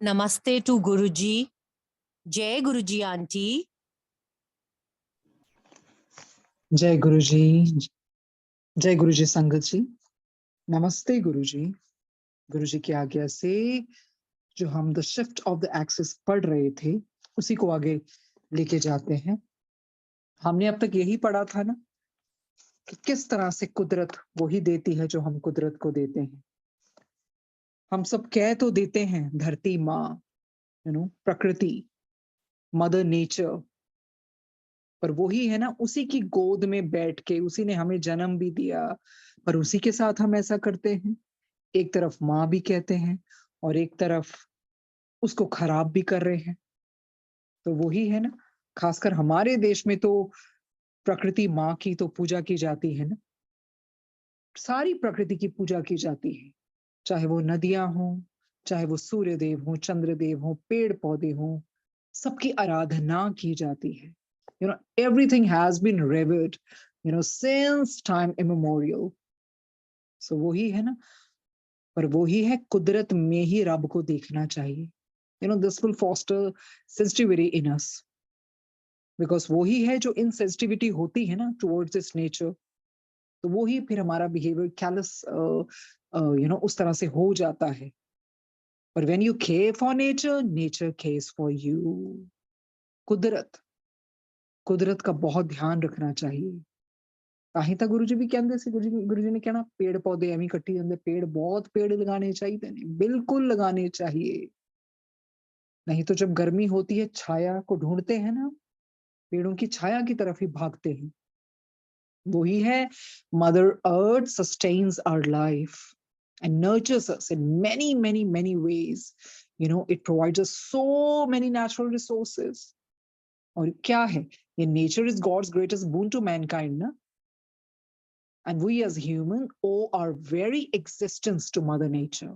Namaste to Guruji. Jai Guruji auntie. जय गुरुजी, जय गुरुजी संगत जी। नमस्ते गुरुजी। गुरुजी की आज्ञा से जो हम the shift of the axis पढ़ रहे थे उसी को आगे लेके जाते हैं। हमने अब तक यही पढ़ा था ना कि किस तरह से कुदरत वही देती है जो हम कुदरत को देते हैं। हम सब कह तो देते हैं धरती माँ, प्रकृति, मदर नेचर, पर वही है ना, उसी की गोद में बैठ के उसी ने हमें जन्म भी दिया, पर उसी के साथ हम ऐसा करते हैं। एक तरफ माँ भी कहते हैं और एक तरफ उसको खराब भी कर रहे हैं। तो वही है ना, खासकर हमारे देश में तो प्रकृति माँ की तो पूजा की जाती है ना, सारी प्रकृति की पूजा की जाती है, चाहे वो नदियां हों, चाहे वो सूर्य देव हों, चंद्र देव हों, पेड़ पौधे हों, सबकी आराधना की जाती है। Everything has been revered, since time immemorial. So वही है ना, पर वही है, कुदरत में ही रब को देखना चाहिए। This will foster sensitivity in us, because वही है जो insensitivity होती है ना towards this nature, तो वही फिर हमारा behavior callous उस तरह से हो जाता है। But when you care for nature, nature cares for you. कुदरत का बहुत ध्यान रखना चाहिए। ताही ਤਾਂ गुरु जी भी कहते सी, गुरु जी ने कहना पेड़ पौधे एवं कट्टी जाते, पेड़ बहुत पेड़ लगाने चाहिए, नहीं बिल्कुल लगाने चाहिए। नहीं तो जब गर्मी होती है छाया को ढूंढते हैं ना, पेड़ों की छाया की तरफ ही भागते हैं। वही है, mother earth sustains our life and nurtures us in many, many, many ways. It provides us so many natural resources. और क्या है ये, nature is God's greatest boon to mankind, ना? And we as human owe our very existence to Mother Nature.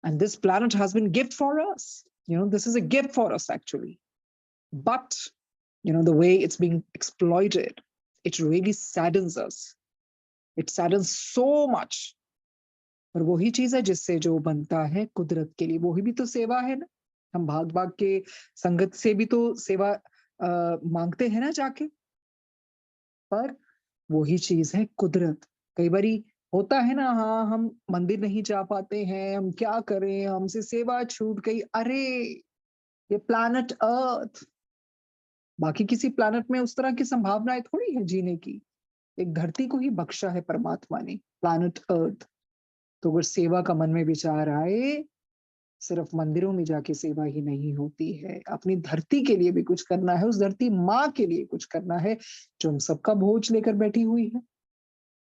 And this planet has been gift for us. This is a gift for us actually. But, the way it's being exploited, it really saddens us. It saddens so much. और वही चीज है जिससे जो बनता है कुदरत के लिए, वही भी तो सेवा है ना। हम भाग भाग के संगत से भी तो सेवा मांगते हैं ना जाके, पर वही चीज है कुदरत। कई बारी होता है ना, हाँ हम मंदिर नहीं जा पाते हैं, हम क्या करें, हमसे सेवा छूट गई। अरे ये प्लैनेट अर्थ, बाकी किसी प्लैनेट में उस तरह की संभावनाएं थोड़ी है जीने की। एक धरती को ही बख्शा है परमात्मा ने, प्लैनेट अर्थ। तो अगर सेवा का मन में विचार आए, सिर्फ मंदिरों में जाके सेवा ही नहीं होती है, अपनी धरती के लिए भी कुछ करना है, उस धरती माँ के लिए कुछ करना है जो हम सबका बोझ लेकर बैठी हुई है,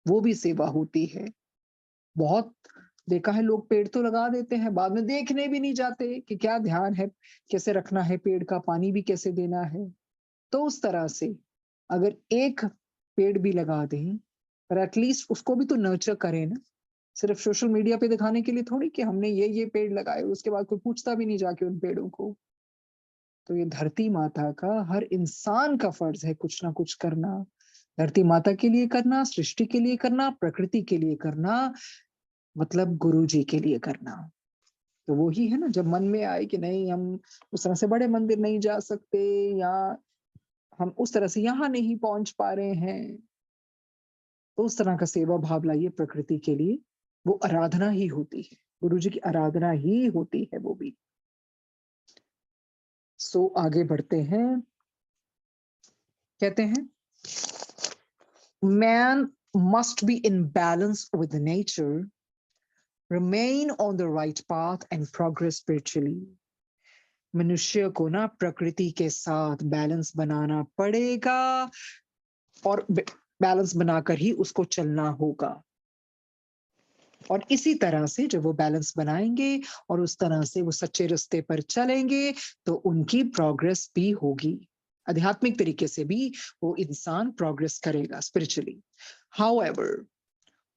वो भी सेवा होती है। बहुत देखा है, लोग पेड़ तो लगा देते हैं, बाद में देखने भी नहीं जाते कि क्या ध्यान है, कैसे रखना है पेड़ का, पानी भी कैसे देना है। तो उस तरह से अगर एक पेड़ भी लगा दें, पर एटलीस्ट उसको भी तो नर्चर करें ना। सिर्फ सोशल मीडिया पे दिखाने के लिए थोड़ी कि हमने ये पेड़ लगाए, उसके बाद कोई पूछता भी नहीं जाके उन पेड़ों को। तो ये धरती माता का हर इंसान का फर्ज है कुछ ना कुछ करना, धरती माता के लिए करना, सृष्टि के लिए करना, प्रकृति के लिए करना, मतलब गुरु जी के लिए करना। तो वो ही है ना, जब मन में आए कि नहीं हम उस तरह से बड़े मंदिर नहीं जा सकते, या हम उस तरह से यहाँ नहीं पहुंच पा रहे हैं, तो उस तरह का सेवा भाव लाइए प्रकृति के लिए। वो आराधना ही होती है, गुरु जी की आराधना ही होती है वो भी। सो आगे बढ़ते हैं, कहते हैं man must be in balance with nature, remain on the right path and progress spiritually. मनुष्य को ना प्रकृति के साथ बैलेंस बनाना पड़ेगा, और बैलेंस बनाकर ही उसको चलना होगा। और इसी तरह से जब वो बैलेंस बनाएंगे और उस तरह से वो सच्चे रास्ते पर चलेंगे, तो उनकी प्रोग्रेस भी होगी। आध्यात्मिक तरीके से भी वो इंसान प्रोग्रेस करेगा spiritually. However,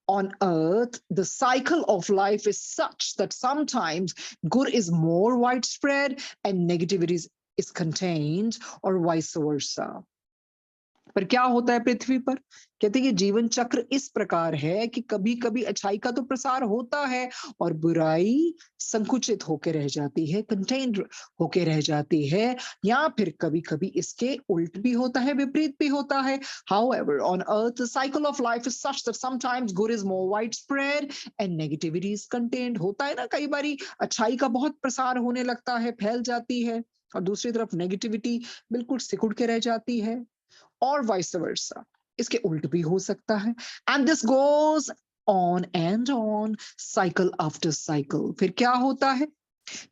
on earth, the cycle of life is such that sometimes good is more widespread and negativity is contained, or vice versa. पर क्या होता है पृथ्वी पर? कहते हैं ये जीवन चक्र इस प्रकार है कि कभी-कभी अच्छाई का तो प्रसार होता है और बुराई संकुचित होके रह जाती है, कंटेन्ड होके रह जाती है, या फिर कभी-कभी इसके उल्ट भी होता है, विपरीत भी होता है। However, on earth, the cycle of life is such that sometimes good is more widespread and negativity is contained. होता है ना, कई बारी अच्छाई का बहुत प्रसार होने लगता है, फैल जाती है, और दूसरी तरफ नेगेटिविटी बिल्कुल सिकुड़ के रह जाती है, और वाइस वर्सा, इसके उल्ट भी हो सकता है। And this goes on and on, cycle after cycle. फिर क्या होता है?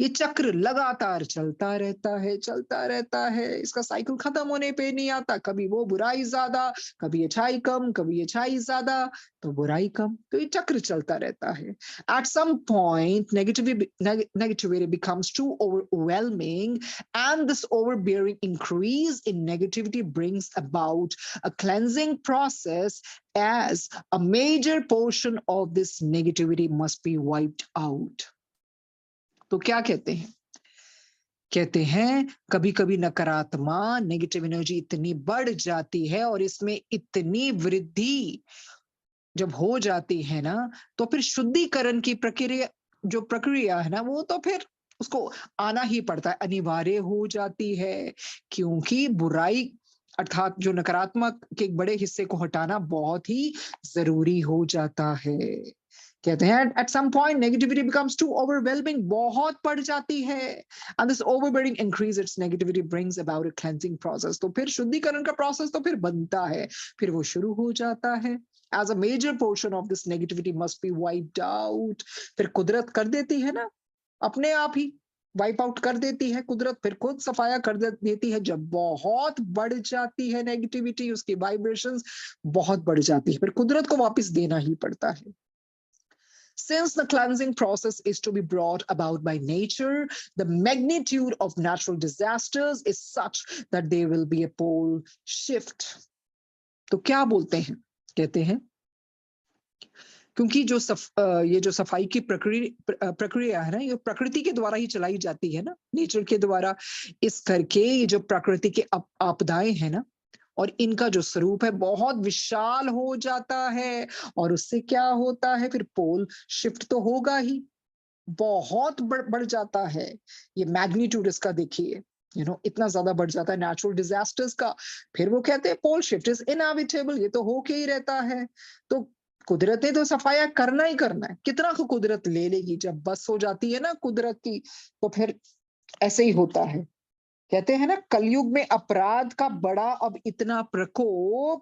ये चक्र लगातार चलता रहता है, इसका साइकिल खत्म होने पे नहीं आता। कभी वो बुराई ज्यादा, कभी अच्छाई कम, कभी अच्छाई ज्यादा, तो बुराई कम, तो ये चक्र चलता रहता है। At some point negativity becomes too overwhelming, and this overbearing increase in negativity brings about a cleansing process, as a major portion of this negativity must be wiped out. तो क्या कहते हैं? कहते हैं कभी-कभी नकारात्मक नेगेटिव एनर्जी इतनी बढ़ जाती है और इसमें इतनी वृद्धि जब हो जाती है ना, तो फिर शुद्धिकरण की प्रक्रिया है ना, वो तो फिर उसको आना ही पड़ता है, अनिवार्य हो जाती है, क्योंकि बुराई अर्थात जो नकारात्मक के एक बड़े हिस्से को हटाना बहुत ही जरूरी हो जाता है। कहते हैं at some point negativity becomes to overwhelming, बहुत बढ़ जाती है, and this overbearing increase its negativity brings about a cleansing process. तो फिर शुद्धिकरण का प्रोसेस तो फिर बनता है, फिर वो शुरू हो जाता है। As a major portion of this negativity must be wiped out, फिर कुदरत कर देती है ना, अपने आप ही वाइप आउट कर देती है कुदरत, फिर खुद सफाया कर देती है। जब बहुत बढ़ जाती है नेगेटिविटी, उसकी वाइब्रेशंस बहुत बढ़ जाती है, फिर कुदरत को वापस देना ही पड़ता है। Since the cleansing process is to be brought about by nature, the magnitude of natural disasters is such that there will be a pole shift. तो क्या बोलते हैं? कहते हैं क्योंकि ये जो सफाई की प्रक्रिया है ना, ये प्रकृति के द्वारा ही चलाई जाती है ना, नेचर के द्वारा। इस करके ये जो प्रकृति के आपदाएं हैं ना, और इनका जो स्वरूप है बहुत विशाल हो जाता है, और उससे क्या होता है, फिर पोल शिफ्ट तो होगा ही, बहुत बढ़ जाता है। ये मैग्नीट्यूड इसका देखिए, इतना ज्यादा बढ़ जाता है नेचुरल डिजास्टर्स का। फिर वो कहते हैं पोल शिफ्ट इज इनएविटेबल, ये तो होके ही रहता है। तो कुदरत ने तो सफाया करना ही करना है, कितना को कुदरत ले लेगी, जब बस हो जाती है ना कुदरत की, तो फिर ऐसे ही होता है। कहते हैं ना, कलयुग में अपराध का बड़ा अब इतना प्रकोप,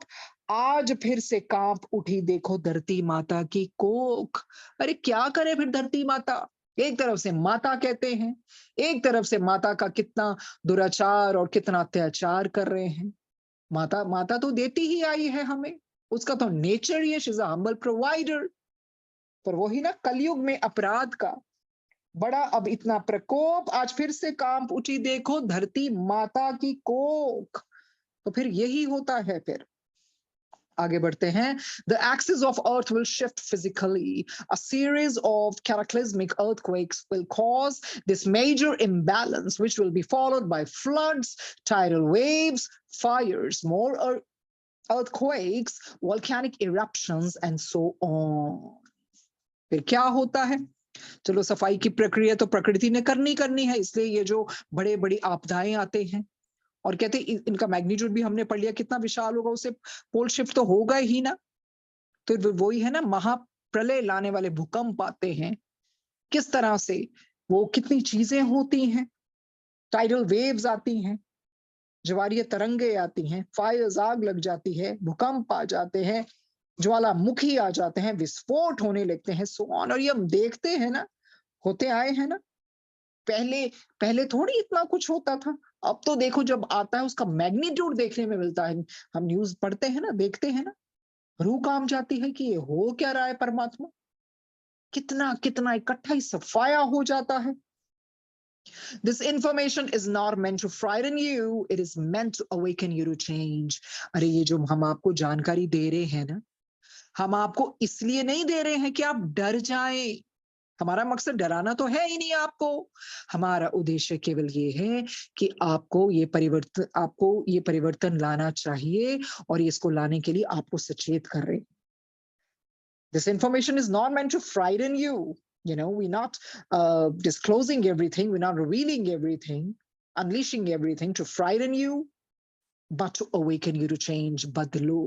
आज फिर से कांप उठी देखो धरती माता की कोख। अरे क्या करे फिर धरती माता, एक तरफ से माता कहते हैं, एक तरफ से माता का कितना दुराचार और कितना अत्याचार कर रहे हैं। माता माता तो देती ही आई है हमें, उसका तो नेचर ही है, she is a humble provider. पर वही ना, कलयुग में अपराध का बड़ा अब इतना प्रकोप, आज फिर से कांप उठी देखो धरती माता की कोख। तो फिर यही होता है। फिर आगे बढ़ते हैं। The axis of Earth will shift physically. A series of cataclysmic earthquakes will cause this major imbalance, which will be followed by floods, tidal waves, fires, more earthquakes, volcanic eruptions, and so on. फिर क्या होता है? चलो, सफाई की प्रक्रिया तो प्रकृति ने करनी है, इसलिए ये जो बड़े बड़ी आपदाएं आते हैं, और कहते हैं इनका मैग्नीट्यूड भी हमने पढ़ लिया कितना विशाल होगा, उससे पोल शिफ्ट तो होगा ही ना। तो वही है ना, महाप्रलय लाने वाले भूकंप आते हैं, किस तरह से वो कितनी चीजें होती हैं, टाइडल वेव्स आती हैं, ज्वारीय तरंगे आती हैं, फायर्स, आग लग जाती है, भूकंप आ जाते हैं, ज्वालामुखी आ जाते हैं, विस्फोट होने लगते हैं, सो ऑन। और ये हम देखते हैं ना, होते आए हैं ना। पहले पहले थोड़ी इतना कुछ होता था, अब तो देखो जब आता है उसका मैग्नीट्यूड देखने में मिलता है। हम न्यूज पढ़ते हैं ना, देखते हैं ना, रूह काम जाती है कि ये हो क्या रहा है परमात्मा, कितना कितना इकट्ठा ही सफाया हो जाता है। This information is not meant to frighten you, it is meant to awaken you to change. अरे ये जो हम आपको जानकारी दे रहे हैं ना, हम आपको इसलिए नहीं दे रहे हैं कि आप डर जाएं, हमारा मकसद डराना तो है ही नहीं आपको। हमारा उद्देश्य केवल ये है कि आपको ये परिवर्तन लाना चाहिए, और इसको लाने के लिए आपको सचेत कर रहे हैं। This information is not meant to frighten you. You know, we're not disclosing everything, we're not revealing everything, unleashing everything to frighten you, but to awaken you to change. बदलो।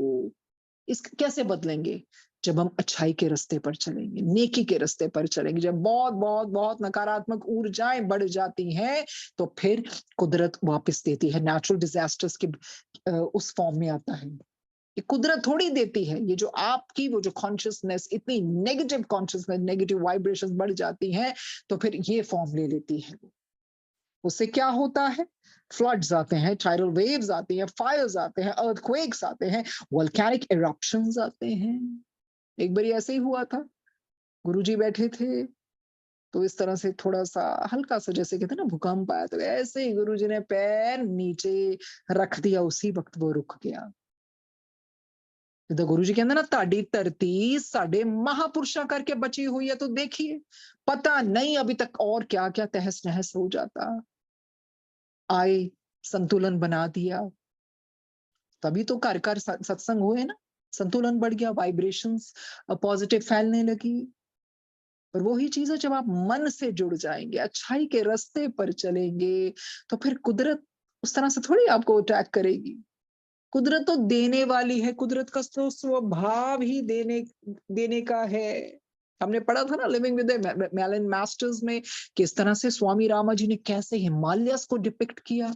इस कैसे बदलेंगे? जब हम अच्छाई के रास्ते पर चलेंगे, नेकी के रास्ते पर चलेंगे। जब बहुत बहुत बहुत नकारात्मक ऊर्जाएं बढ़ जाती हैं, तो फिर कुदरत वापस देती है। नेचुरल डिजास्टर्स के उस फॉर्म में आता है। ये कुदरत थोड़ी देती है। ये जो आपकी वो जो कॉन्शियसनेस, इतनी नेगेटिव कॉन्शियसनेस, नेगेटिव वाइब्रेशंस बढ़ जाती हैं, तो फिर ये फॉर्म ले लेती है। उससे क्या होता है? फ्लड्स आते हैं, टाइडल वेव्स आती हैं, फायर्स आते हैं, अर्थक्वेक्स आते हैं, वोल्केनिक इरप्शंस आते हैं। एक बार ऐसे ही हुआ था। गुरुजी बैठे थे, तो इस तरह से थोड़ा सा हल्का सा, जैसे कहते हैं ना भूकंप आया, तो ऐसे ही गुरुजी ने पैर नीचे रख दिया, उसी वक्त वो रुक गया। ਜਿੱਦਾਂ ਗੁਰੂ ਜੀ ਕਹਿੰਦੇ ਨਾ, ਤੁਹਾਡੀ ਧਰਤੀ ਸਾਡੇ महापुरुषों करके बची हुई है, तो देखिए पता नहीं अभी तक और क्या क्या तहस नहस हो जाता। आए, संतुलन बना दिया, तभी तो घर घर सत्संग हुए ना, संतुलन बढ़ गया, वाइब्रेशंस पॉजिटिव फैलने लगी। और वही चीज है, जब आप मन से जुड़ जाएंगे, अच्छाई के रास्ते पर चलेंगे, तो फिर कुदरत उस तरह से थोड़ी आपको अटैक करेगी। कुदरत तो देने वाली है, कुदरत का तो स्वभाव ही देने का है। हमने पढ़ा था ना living with the melon masters में, किस तरह से स्वामी रामा जी ने कैसे हिमालयस को डिपिक्ट किया,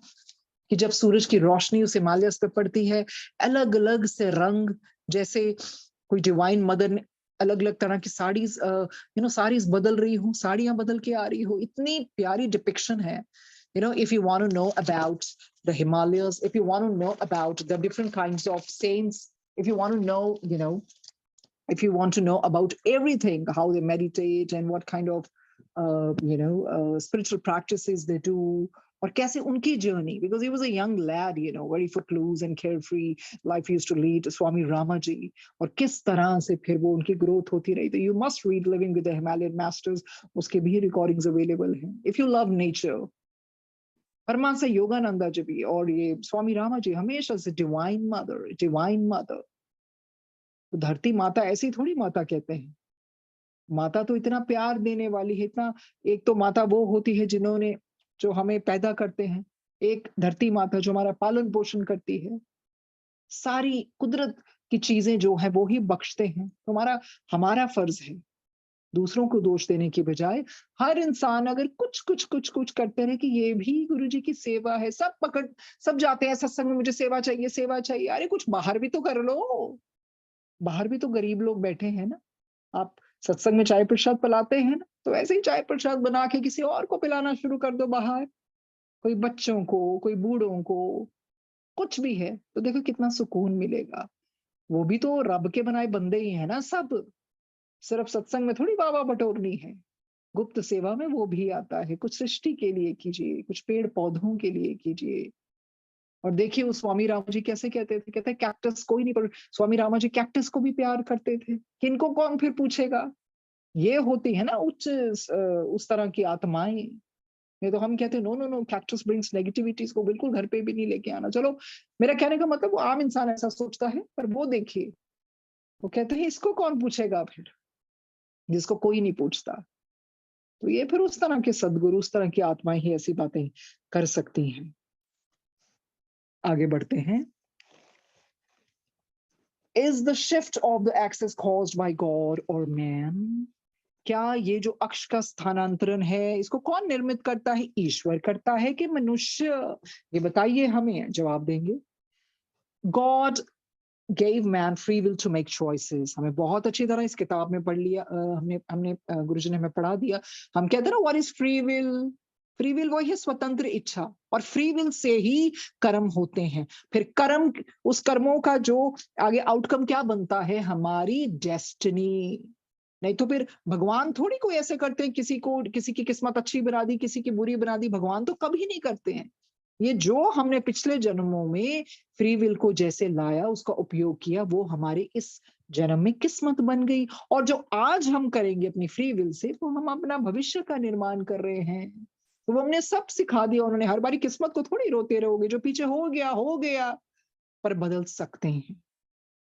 कि जब सूरज की रोशनी उस हिमालयस पे पड़ती है, अलग अलग से रंग, जैसे कोई डिवाइन मदर ने अलग अलग तरह की साड़ीज साड़ीज बदल रही हो, साड़ियां बदल के आ रही हो, इतनी प्यारी डिपिक्शन है। If you want to know about the Himalayas, if you want to know about the different kinds of saints, if you want to know, if you want to know about everything, how they meditate and what kind of, spiritual practices they do, or kaise unki journey, because he was a young lad, very footloose and carefree life he used to lead, Swami Ramaji, और किस तरह से फिर वो उनकी growth होती रही। तो you must read Living with the Himalayan Masters, उसके भी recordings available हैं। If you love nature, परमांसा Yogananda जी भी, और ये स्वामी रामा जी हमेशा से डिवाइन मदर। धरती माता ऐसी थोड़ी माता कहते हैं, माता तो इतना प्यार देने वाली है, इतना। एक तो माता वो होती है जो हमें पैदा करते हैं, एक धरती माता जो हमारा पालन पोषण करती है, सारी कुदरत की चीजें जो है वो ही बख्शते हैं। तो हमारा फर्ज है दूसरों को दोष देने की बजाय, हर इंसान अगर कुछ करते रहे कि ये भी गुरुजी की सेवा है। सब जाते हैं सत्संग में, मुझे सेवा चाहिए। अरे कुछ बाहर भी तो कर लो, बाहर भी तो गरीब लोग बैठे हैं ना। आप सत्संग में चाय प्रसाद पिलाते हैं ना, तो ऐसे ही चाय प्रसाद बना के किसी और को पिलाना शुरू कर दो बाहर, कोई बच्चों को, कोई बूढ़ों को, कुछ भी है, तो देखो कितना सुकून मिलेगा। वो भी तो रब के बनाए बंदे ही है ना सब। सिर्फ सत्संग में थोड़ी बाबा बटोरनी है, गुप्त सेवा में वो भी आता है। कुछ सृष्टि के लिए कीजिए, कुछ पेड़ पौधों के लिए कीजिए। और देखिए वो स्वामी रामा जी कैसे कहते थे, कहते कैक्टस कोई नहीं, पर स्वामी रामा जी कैक्टस को भी प्यार करते थे। किनको कौन फिर पूछेगा? ये होती है ना उच्च उस तरह की आत्माएं। नहीं तो हम कहते हैं no no no, cactus brings negativities को बिल्कुल घर पे भी नहीं लेके आना। चलो, मेरा कहने का मतलब वो आम इंसान ऐसा सोचता है, पर वो देखिए वो कहते हैं इसको कौन पूछेगा फिर, जिसको कोई नहीं पूछता। तो ये फिर उस तरह के सदगुरु, उस तरह की आत्माएं ही ऐसी बातें कर सकती हैं। आगे बढ़ते हैं। Is the shift of the axis caused by God or man? क्या ये जो अक्ष का स्थानांतरण है, इसको कौन निर्मित करता है? ईश्वर करता है कि मनुष्य? ये बताइए, हमें जवाब देंगे। God gave man free will to make choices. हमें बहुत अच्छी तरह इस किताब में पढ़ लिया, हमने गुरुजी ने हमें पढ़ा दिया। हम कहते हैं ना, what is free will? Free will वही है स्वतंत्र इच्छा, और फ्री विल से ही कर्म होते हैं। फिर कर्म, उस कर्मों का जो आगे आउटकम क्या बनता है? हमारी डेस्टिनी। नहीं तो फिर भगवान थोड़ी कोई ऐसे करते हैं, किसी की किस्मत अच्छी बना दी, किसी की बुरी बना दी। भगवान तो कभी नहीं करते हैं। ये जो हमने पिछले जन्मों में फ्री विल को जैसे लाया, उसका उपयोग किया, वो हमारे इस जन्म में किस्मत बन गई, और जो आज हम करेंगे अपनी फ्री विल से, वो हम अपना भविष्य का निर्माण कर रहे हैं। तो वो हमने सब सिखा दिया उन्होंने। हर बारी किस्मत को थोड़ी रोते रहोगे, जो पीछे हो गया, पर बदल सकते हैं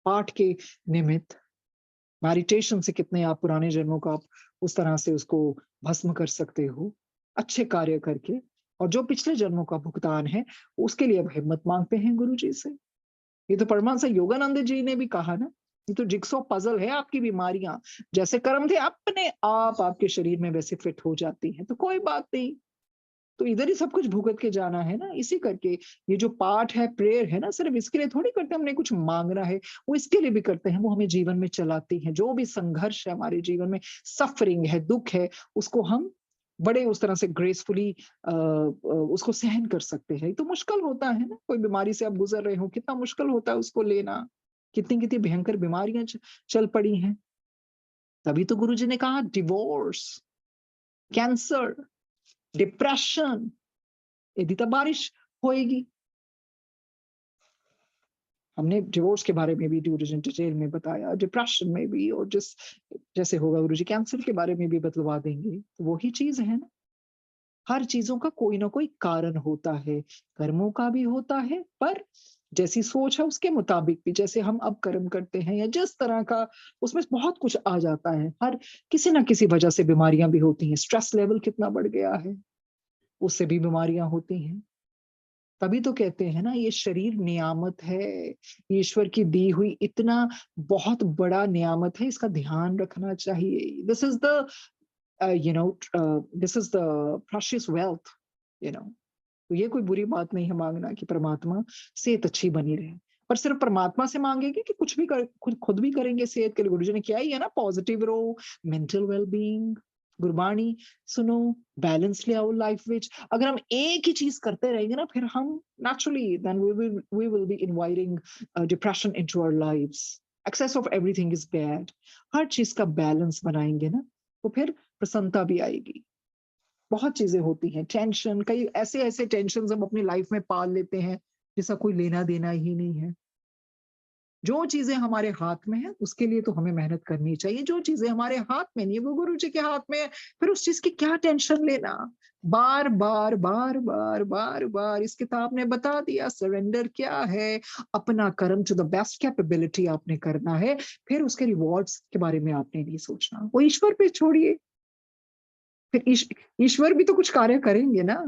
पाठ के निमित्त। मेडिटेशन से कितने आप पुराने जन्मों का आप उस तरह से उसको भस्म कर सकते हो अच्छे कार्य करके। और जो पिछले जन्मों का भुगतान है, उसके लिए अब हिम्मत मांगते हैं गुरु जी से। ये तो परमहंस योगानंद जी ने भी कहा ना, ये तो जिक्सो पजल है आपकी बीमारियां। जैसे कर्म थे अपने आप आपके शरीर में वैसे फिट हो जाती हैं, तो कोई बात नहीं। तो इधर ही सब कुछ भुगत के जाना है ना, इसी करके ये जो पाठ है, प्रेयर है ना, सिर्फ इसके लिए थोड़ी करते हैं हमने कुछ मांगना है, वो इसके लिए भी करते हैं, वो हमें जीवन में चलाती है। जो भी संघर्ष है हमारे जीवन में, सफरिंग है, दुख है, उसको हम बड़े उस तरह से ग्रेसफुली उसको सहन कर सकते हैं। तो मुश्किल होता है ना, कोई बीमारी से आप गुजर रहे हो, कितना मुश्किल होता है उसको लेना, कितनी कितनी भयंकर बीमारियां चल पड़ी हैं। तभी तो गुरु जी ने कहा डिवोर्स, कैंसर, डिप्रेशन, यदि तब बारिश होएगी। हमने डिवोर्स के बारे में भी डिटेल में बताया, डिप्रेशन में भी, और जैसे होगा गुरु जी कैंसर के बारे में भी बतलवा देंगे। तो वही चीज है ना, हर चीजों का कोई ना कोई कारण होता है, कर्मों का भी होता है, पर जैसी सोच है उसके मुताबिक भी, जैसे हम अब कर्म करते हैं या जिस तरह का, उसमें बहुत कुछ आ जाता है। हर किसी ना किसी वजह से बीमारियां भी होती हैं। स्ट्रेस लेवल कितना बढ़ गया है, उससे भी बीमारियां होती हैं। तभी तो कहते हैं ना, ये शरीर नियामत है, ईश्वर की दी हुई इतना बहुत बड़ा नियामत है, इसका ध्यान रखना चाहिए। This is the this is the precious wealth, you know. तो ये कोई बुरी बात नहीं है मांगना कि परमात्मा सेहत अच्छी बनी रहे, पर सिर्फ परमात्मा से मांगेंगे कि कुछ भी कर, खुद भी करेंगे सेहत के लिए? गुरु जी ने किया ही है ना, पॉजिटिव रहो, मेंटल वेलबींग, गुरबाणी सुनो, बैलेंस ले आओ लाइफ विच। अगर हम एक ही चीज करते रहेंगे ना, फिर हम naturally then we will be inviting depression into our lives. Excess of everything is bad. हर चीज का बैलेंस बनाएंगे ना, तो फिर प्रसन्नता भी आएगी। बहुत चीजें होती हैं, टेंशन, कई ऐसे ऐसे टेंशन हम अपनी लाइफ में पाल लेते हैं जिसका कोई लेना देना ही नहीं है। जो चीजें हमारे हाथ में है उसके लिए तो हमें मेहनत करनी चाहिए, जो चीजें हमारे हाथ में नहीं है वो गुरु जी के हाथ में है, फिर उस चीज की क्या टेंशन लेना। बार बार बार बार बार बार इस किताब ने बता दिया सरेंडर क्या है। अपना कर्म टू द बेस्ट कैपेबिलिटी आपने करना है, फिर उसके रिवॉर्ड्स के बारे में आपने नहीं सोचना, वो ईश्वर पे छोड़िए। फिर ईश्वर भी तो कुछ कार्य करेंगे ना।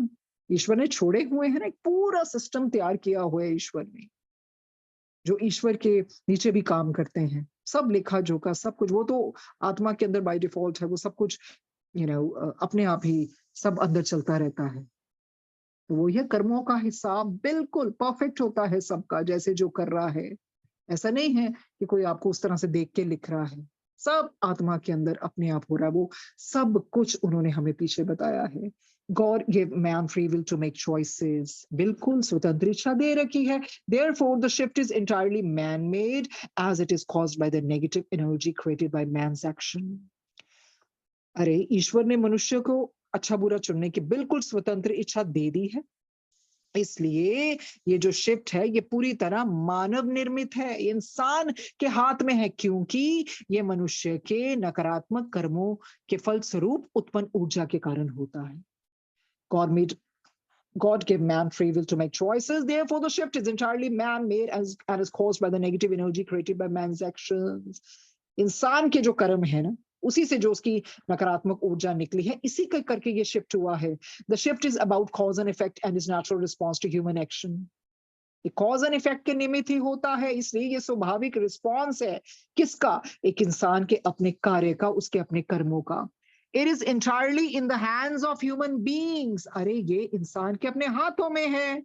ईश्वर ने छोड़े हुए हैं ना, एक पूरा सिस्टम तैयार किया हुआ है ईश्वर ने, जो ईश्वर के नीचे भी काम करते हैं। सब लिखा जोखा सब कुछ, वो तो आत्मा के अंदर बाय डिफॉल्ट है, वो सब कुछ अपने आप ही सब अंदर चलता रहता है। तो वो ये कर्मों का हिसाब बिल्कुल परफेक्ट होता है सबका, जैसे जो कर रहा है। ऐसा नहीं है कि कोई आपको उस तरह से देख के लिख रहा है, सब आत्मा के अंदर अपने आप हो रहा है। वो सब कुछ उन्होंने हमें पीछे बताया है। God give man free will to make choices, बिल्कुल स्वतंत्र इच्छा दे रखी है। Therefore the shift is entirely man made as it is caused by the negative energy created by man's action. अरे ईश्वर ने मनुष्य को अच्छा बुरा चुनने की बिल्कुल स्वतंत्र इच्छा दे दी है, इसलिए ये जो शिफ्ट है ये पूरी तरह मानव निर्मित है, इंसान के हाथ में है, क्योंकि ये मनुष्य के नकारात्मक कर्मों के फलस्वरूप उत्पन्न ऊर्जा के कारण होता है। God made God gave man free will to make choices. Therefore, the shift is entirely man-made and is caused by the negative energy created by man's actions. इंसान के जो कर्म है ना, उसी से जो उसकी नकारात्मक ऊर्जा निकली है, इसी के करके ये शिफ्ट हुआ है। The shift is about cause and effect and is natural response to human action. ये कॉज एंड इफेक्ट के निमित्त ही होता है, इसलिए ये स्वाभाविक रिस्पॉन्स है। किसका? एक इंसान के अपने कार्य का, उसके अपने कर्मों का। It is entirely in the hands of human beings. अरे ये इंसान के अपने हाथों में है।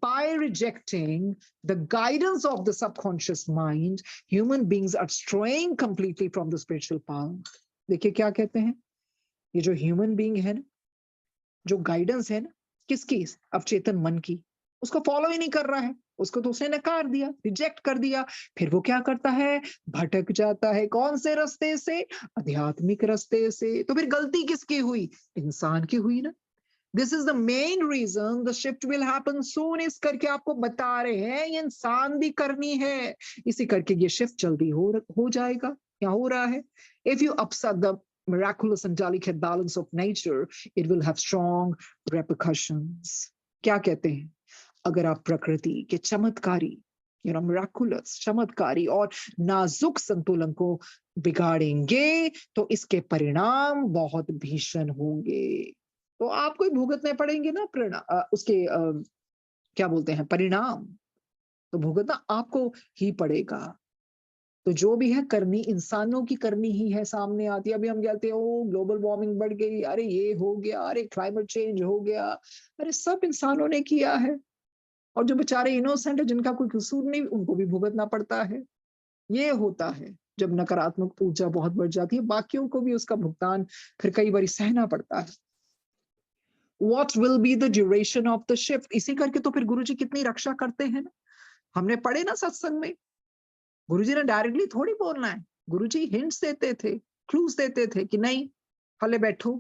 By rejecting the guidance of the subconscious mind, human beings are straying completely from the spiritual path. देखिए क्या कहते हैं, ये जो ह्यूमन बीइंग है ना, जो गाइडेंस है ना, किसकी? अवचेतन मन की, उसको फॉलो ही नहीं कर रहा है, उसको तो उसने नकार दिया, रिजेक्ट कर दिया। फिर वो क्या करता है? भटक जाता है। कौन से रास्ते से? आध्यात्मिक रास्ते से। तो फिर गलती किसकी हुई? इंसान की हुई ना। This is the main reason the shift will happen soon. इस करके आपको बता रहे हैं ये इंसान भी करनी है, इसी करके ये शिफ्ट जल्दी हो जाएगा। क्या हो रहा है? If you upset the miraculous and delicate balance of nature, it will have strong repercussions. क्या कहते हैं? अगर आप प्रकृति के चमत्कारी मिराकुलस चमत्कारी और नाजुक संतुलन को बिगाड़ेंगे तो इसके परिणाम बहुत भीषण होंगे। तो आपको ही भुगतने पड़ेंगे ना उसके क्या बोलते हैं परिणाम, तो भुगतना आपको ही पड़ेगा। तो जो भी है करनी इंसानों की करनी ही है, सामने आती है। अभी हम कहते हैं ओ ग्लोबल वार्मिंग बढ़ गई, अरे ये हो गया, अरे क्लाइमेट चेंज हो गया, अरे सब इंसानों ने किया है। और जो बेचारे इनोसेंट है जिनका कोई कसूर नहीं, उनको भी भुगतना पड़ता है। ये होता है जब नकारात्मक ऊर्जा बहुत बढ़ जाती है, बाकियों को भी उसका भुगतान फिर कई बार सहना पड़ता है। What will be the duration of the shift? इसी करके तो फिर गुरुजी कितनी रक्षा करते हैं ना। हमने पढ़े ना सत्संग में, गुरुजी ने डायरेक्टली थोड़ी बोलना है, गुरुजी हिंट्स देते थे, क्लूज देते थे कि नहीं हले बैठो,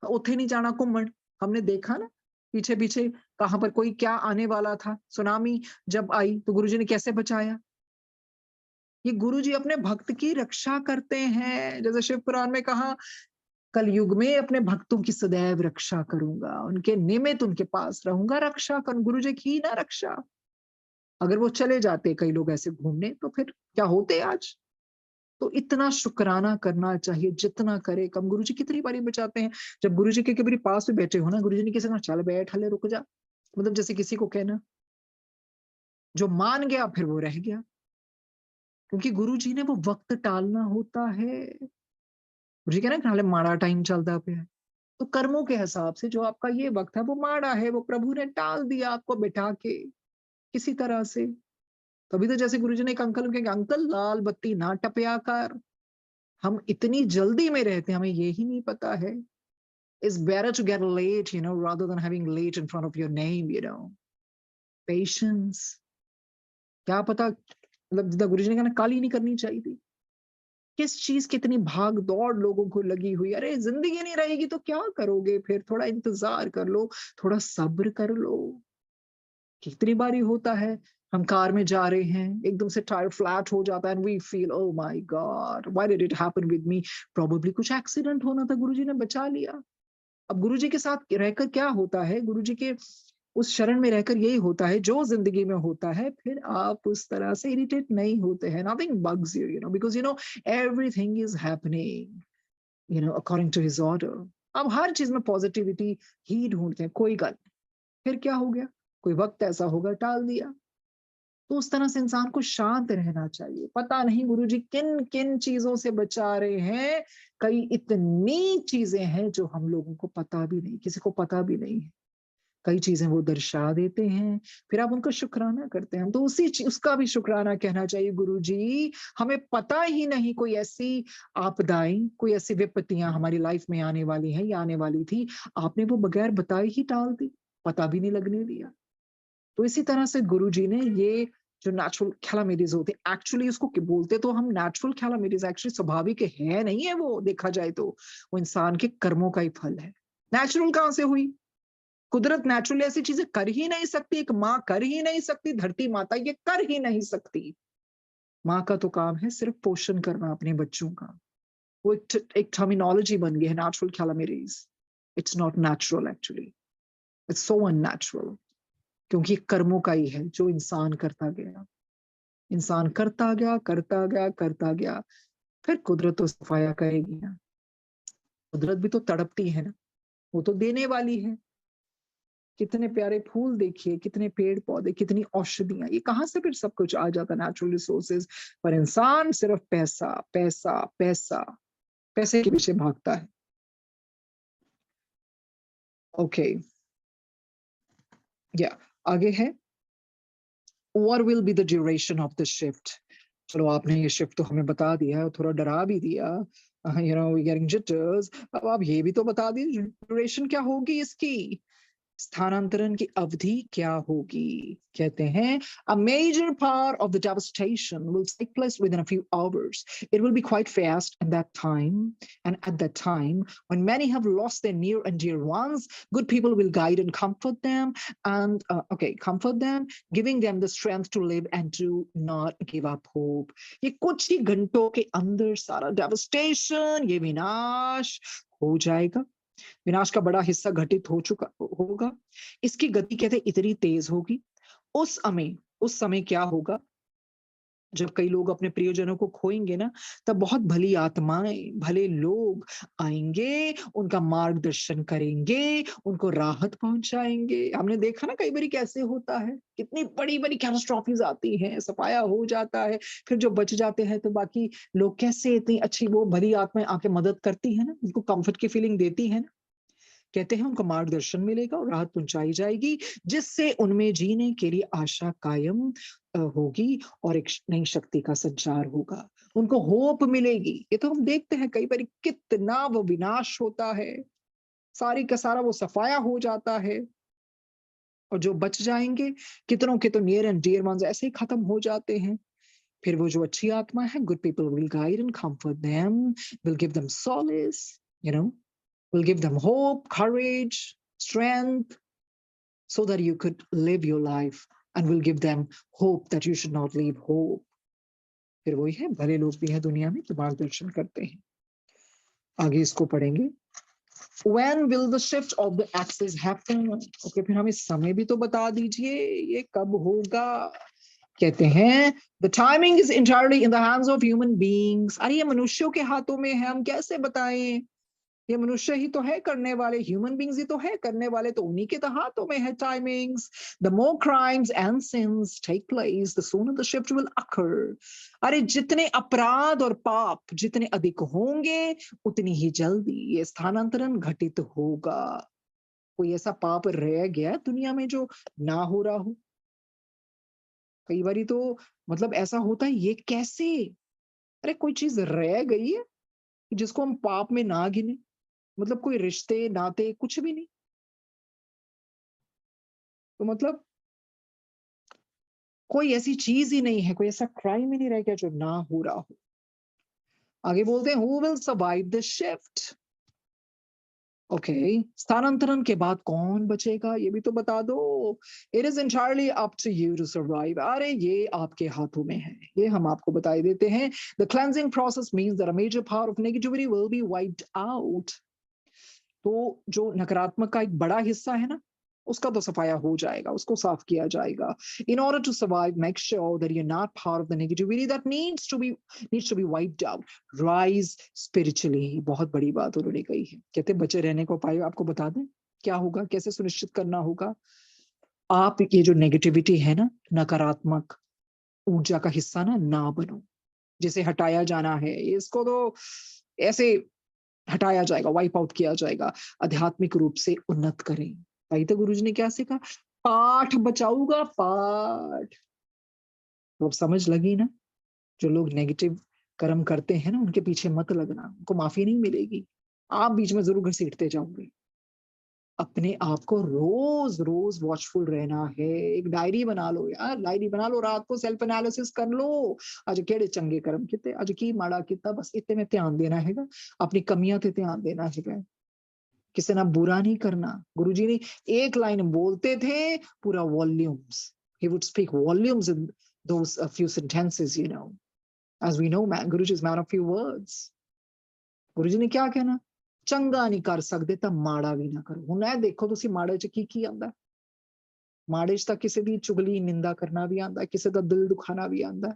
उठे नहीं जाना घूमन। हमने देखा ना पीछे पीछे कहां पर कोई क्या आने वाला था। सुनामी जब आई तो गुरुजी ने कैसे बचाया। ये गुरुजी अपने भक्त की रक्षा करते हैं। जैसे शिव पुराण में कहा, कलयुग में अपने भक्तों की सदैव रक्षा करूंगा, उनके निमित्त उनके पास रहूंगा, रक्षा करूं। गुरुजी की ना रक्षा। अगर वो चले जाते कई लोग ऐसे घूमने तो फिर क्या होते आज। तो इतना शुक्राना करना चाहिए, जितना करे कम। गुरुजी कितनी बारी बचाते हैं। जब गुरुजी के कभी पास में बैठे हो ना, गुरुजी ने किसी कहा चल बैठ हले रुक जा, मतलब जैसे किसी को कहना, जो मान गया फिर वो रह गया। क्योंकि गुरुजी ने वो वक्त टालना होता है। गुरुजी कहना हाले माड़ा टाइम चलता पे है, तो कर्मों के हिसाब से जो आपका ये वक्त है वो माड़ा है, वो प्रभु ने टाल दिया आपको बिठा के किसी तरह से। तभी तो जैसे गुरुजी ने एक अंकल कहेंगे, अंकल लाल बत्ती ना टपया कर। हम इतनी जल्दी में रहते हैं, हमें यही नहीं पता है। It's better to get late, rather than having late in front of your name. Patience. क्या पता, मतलब जितना गुरुजी ने कहना कल ही नहीं करनी चाहिए थी। किस चीज की इतनी भाग दौड़ लोगों को लगी हुई। अरे जिंदगी नहीं रहेगी तो क्या करोगे फिर, थोड़ा इंतजार कर लो, थोड़ा सब्र कर लो। कितनी बारी होता है हम कार में जा रहे हैं, एकदम से टायर फ्लैट हो जाता है and we feel oh my God why did it happen with me. Probably कुछ एक्सीडेंट होना था, गुरुजी ने बचा लिया। अब गुरुजी के साथ रहकर क्या होता है, गुरुजी के उस शरण में रहकर यही होता है जो जिंदगी में होता है। फिर आप उस तरह से इरिटेट नहीं होते हैं। Nothing bugs you because everything is happening according to his order. अब हर चीज में पॉजिटिविटी ही ढूंढते हैं। कोई गल फिर क्या हो गया, कोई वक्त ऐसा होगा टाल दिया। तो उस तरह से इंसान को शांत रहना चाहिए। पता नहीं गुरुजी किन किन चीजों से बचा रहे हैं। कई इतनी चीजें हैं जो हम लोगों को पता भी नहीं, किसी को पता भी नहीं है। कई चीजें वो दर्शा देते हैं, फिर आप उनका शुक्राना करते हैं। तो उसका भी शुक्राना कहना चाहिए, गुरुजी हमें पता ही नहीं कोई ऐसी आपदाएं, कोई ऐसी विपत्तियां हमारी लाइफ में आने वाली हैं या आने वाली थी, आपने वो बगैर बताए ही टाल दी, पता भी नहीं लगने दिया। तो इसी तरह से गुरुजी ने ये जो नेचुरल कैलामिटीज होते हैं, एक्चुअली उसको बोलते तो हम नेचुरल कैलामिटीज, एक्चुअली स्वाभाविक है नहीं है वो, देखा जाए तो वो इंसान के कर्मों का ही फल है। नेचुरल कहां से हुई? कुदरत नेचुरली ऐसी चीजें कर ही नहीं सकती। एक माँ कर ही नहीं सकती, धरती माता ये कर ही नहीं सकती। माँ का तो काम है सिर्फ पोषण करना अपने बच्चों का। वो एक टर्मिनोलॉजी बन गई है natural calamities. It's not natural actually, it's so unnatural. क्योंकि कर्मों का ही है जो इंसान करता गया, इंसान करता गया करता गया करता गया, फिर कुदरत तो सफाया करेगी ना। कुदरत भी तो तड़पती है ना, वो तो देने वाली है। कितने प्यारे फूल देखिए, कितने पेड़ पौधे, कितनी औषधियां, ये कहां से फिर सब कुछ आ जाता नेचुरल रिसोर्सेज। पर इंसान सिर्फ पैसा पैसा पैसा, पैसे के पीछे भागता है। ओके या आगे है, what will be the duration of the shift? चलो आपने ये शिफ्ट तो हमें बता दिया है, थोड़ा डरा भी दिया, we getting jitters। अब आप ये भी तो बता दीजिए ड्यूरेशन क्या होगी इसकी। स्थानांतरण की अवधि क्या होगी? कहते हैं a major part of the devastation will take place within a few hours. It will be quite fast at that time. And at that time, when many have lost their near and dear ones, good people will guide and comfort them and comfort them, giving them the strength to live and to not give up hope. ये कुछ ही घंटों के अंदर सारा devastation, ये विनाश हो जाएगा। विनाश का बड़ा हिस्सा घटित हो चुका होगा। इसकी गति कहते हैं इतनी तेज होगी। उस समय क्या होगा जब कई लोग अपने प्रियजनों को खोएंगे ना, तब बहुत भली आत्माएं, भले लोग आएंगे, उनका मार्गदर्शन करेंगे, उनको राहत पहुंचाएंगे। हमने देखा ना कई बार कैसे होता है, कितनी बड़ी बड़ी कैटास्ट्रॉफीज आती हैं, सफाया हो जाता है, फिर जो बच जाते हैं तो बाकी लोग कैसे इतनी अच्छी वो भली आत्माएं आके मदद करती है ना, उनको कंफर्ट की फीलिंग देती है ना। कहते हैं उनको मार्गदर्शन मिलेगा और राहत पहुंचाई जाएगी, जिससे उनमें जीने के लिए आशा कायम होगी और एक नई शक्ति का संचार होगा। उनको होप मिलेगी। ये तो हम देखते हैं कई बार कितना वो विनाश होता है, सारी का सारा वो सफाया हो जाता है और जो बच जाएंगे, कितनों के तो नियर एंड डियर वंस ऐसे ही खत्म हो जाते हैं। फिर वो जो अच्छी आत्मा है, good people will guide and comfort them, will give them solace, you know, will give them hope, courage, strength, so that you could live your life, and will give them hope that you should not leave hope. फिर वही है, भले लोग भी हैं दुनिया में जो मार्गदर्शन करते हैं। आगे इसको पढ़ेंगे। When will the shift of the axis happen? Okay, फिर हमें समय भी तो बता दीजिए, ये कब होगा? कहते हैं the timing is entirely in the hands of human beings. अरे ये मनुष्यों के हाथों में है, हम कैसे बताएं? ये मनुष्य ही तो है करने वाले, ह्यूमन बींग्स ही तो है करने वाले, तो उन्हीं के तो हाथों में है timings. The more crimes and sins take place the sooner the shift will occur. अरे जितने अपराध और पाप जितने अधिक होंगे, उतनी ही जल्दी ये स्थानांतरण घटित होगा। कोई ऐसा पाप रह गया दुनिया में जो ना हो रहा हो? कई बारी तो मतलब ऐसा होता है, ये कैसे? अरे कोई चीज रह गई है जिसको हम पाप में ना गिने? मतलब कोई रिश्ते नाते कुछ भी नहीं। तो मतलब कोई ऐसी चीज ही नहीं है, कोई ऐसा क्राइम ही नहीं रह गया जो ना हो रहा हो। आगे बोलते हैं who will survive the shift. Okay, स्थानांतरण के बाद कौन बचेगा ये भी तो बता दो। It is entirely up to you to survive. अरे ये आपके हाथों में है, ये हम आपको बताई देते हैं। The cleansing process means that a major part of negativity will be wiped out. तो जो नकारात्मक का एक बड़ा हिस्सा है ना, उसका तो सफाया हो जाएगा, उसको साफ किया जाएगा। In order to survive, make sure that you're not part of the negativity that needs to be wiped out. Rise spiritually. बहुत बड़ी बात उन्होंने कही है। कहते बचे रहने को उपाय आपको बता दें क्या होगा, कैसे सुनिश्चित करना होगा। आप ये जो नेगेटिविटी है ना, नकारात्मक ऊर्जा का हिस्सा ना बनो, जिसे हटाया जाना है, इसको तो ऐसे हटाया जाएगा, वाइप आउट किया जाएगा। आध्यात्मिक रूप से उन्नत करें। भाई तो गुरुजी ने क्या सीखा? पाठ बचाऊंगा, पाठ। तो अब समझ लगी ना, जो लोग नेगेटिव कर्म करते हैं ना, उनके पीछे मत लगना, उनको माफी नहीं मिलेगी। आप बीच में जरूर घसीटते जाओगे। अपने आप को रोज रोज वॉचफुल रहना है। एक डायरी बना लो यार, डायरी बना लो, रात को सेल्फ एनालिसिस कर लो। आज केड़े चंगे कर्म किते, आज की माड़ा किता, बस इतने में ध्यान देना हैगा। अपनी कमियां ते ध्यान देना हैगा। किसी ना बुरा नहीं करना। गुरुजी ने एक लाइन बोलते थे, पूरा volumes, he would speak volumes in those few sentences, you know. As we know, man, Guruji is man of few words. Guru ji ਨੇ ਕਿਆ ਕਹਿਣਾ? ਚੰਗਾ ਨਹੀਂ ਕਰ ਸਕਦੇ ਤਾਂ ਮਾੜਾ ਵੀ ਨਾ ਕਰੋ। ਹੁਣ ਇਹ ਦੇਖੋ ਤੁਸੀਂ ਮਾੜੇ ਚ ਕੀ ਆਂਦਾ? ਮਾੜੇ ਚ ਤਾਂ ਕਿਸੇ ਦੀ ਚੁਗਲੀ ਨਿੰਦਾ ਕਰਨਾ ਵੀ ਆਂਦਾ, ਕਿਸੇ ਦਾ ਦਿਲ ਦੁਖਾਣਾ ਵੀ ਆਂਦਾ।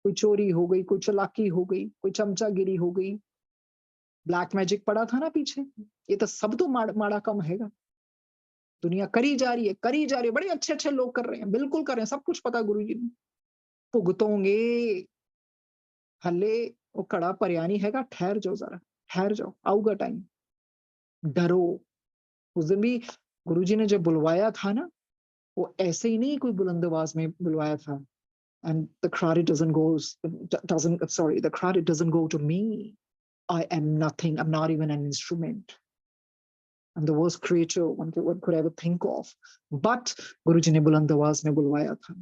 कोई चोरी हो गई, कोई चालाकी हो गई, कोई चमचागिरी हो गई, ब्लैक मैजिक पड़ा था ना पीछे, ये तो सब तो माड़ा कम हैगा। दुनिया करी जा रही है, बड़े अच्छे अच्छे लोग कर रहे हैं, बिल्कुल कर रहे हैं, सब कुछ पता गुरु जी ने। भुगतोंगे, हले वो कड़ा भरिया नहीं हैगा, ठहर जाओ जरा, ठहर जाओ, आऊगा टाइम। डरो। उस दिन भी गुरुजी ने जब बुलवाया था ना, वो ऐसे ही नहीं कोई बुलंद आवाज में बुलवाया था। And the credit doesn't go to me. I am nothing. I'm not even an instrument. I'm the worst creature one could ever think of. But गुरुजी ने बुलंद आवाज में बुलवाया था।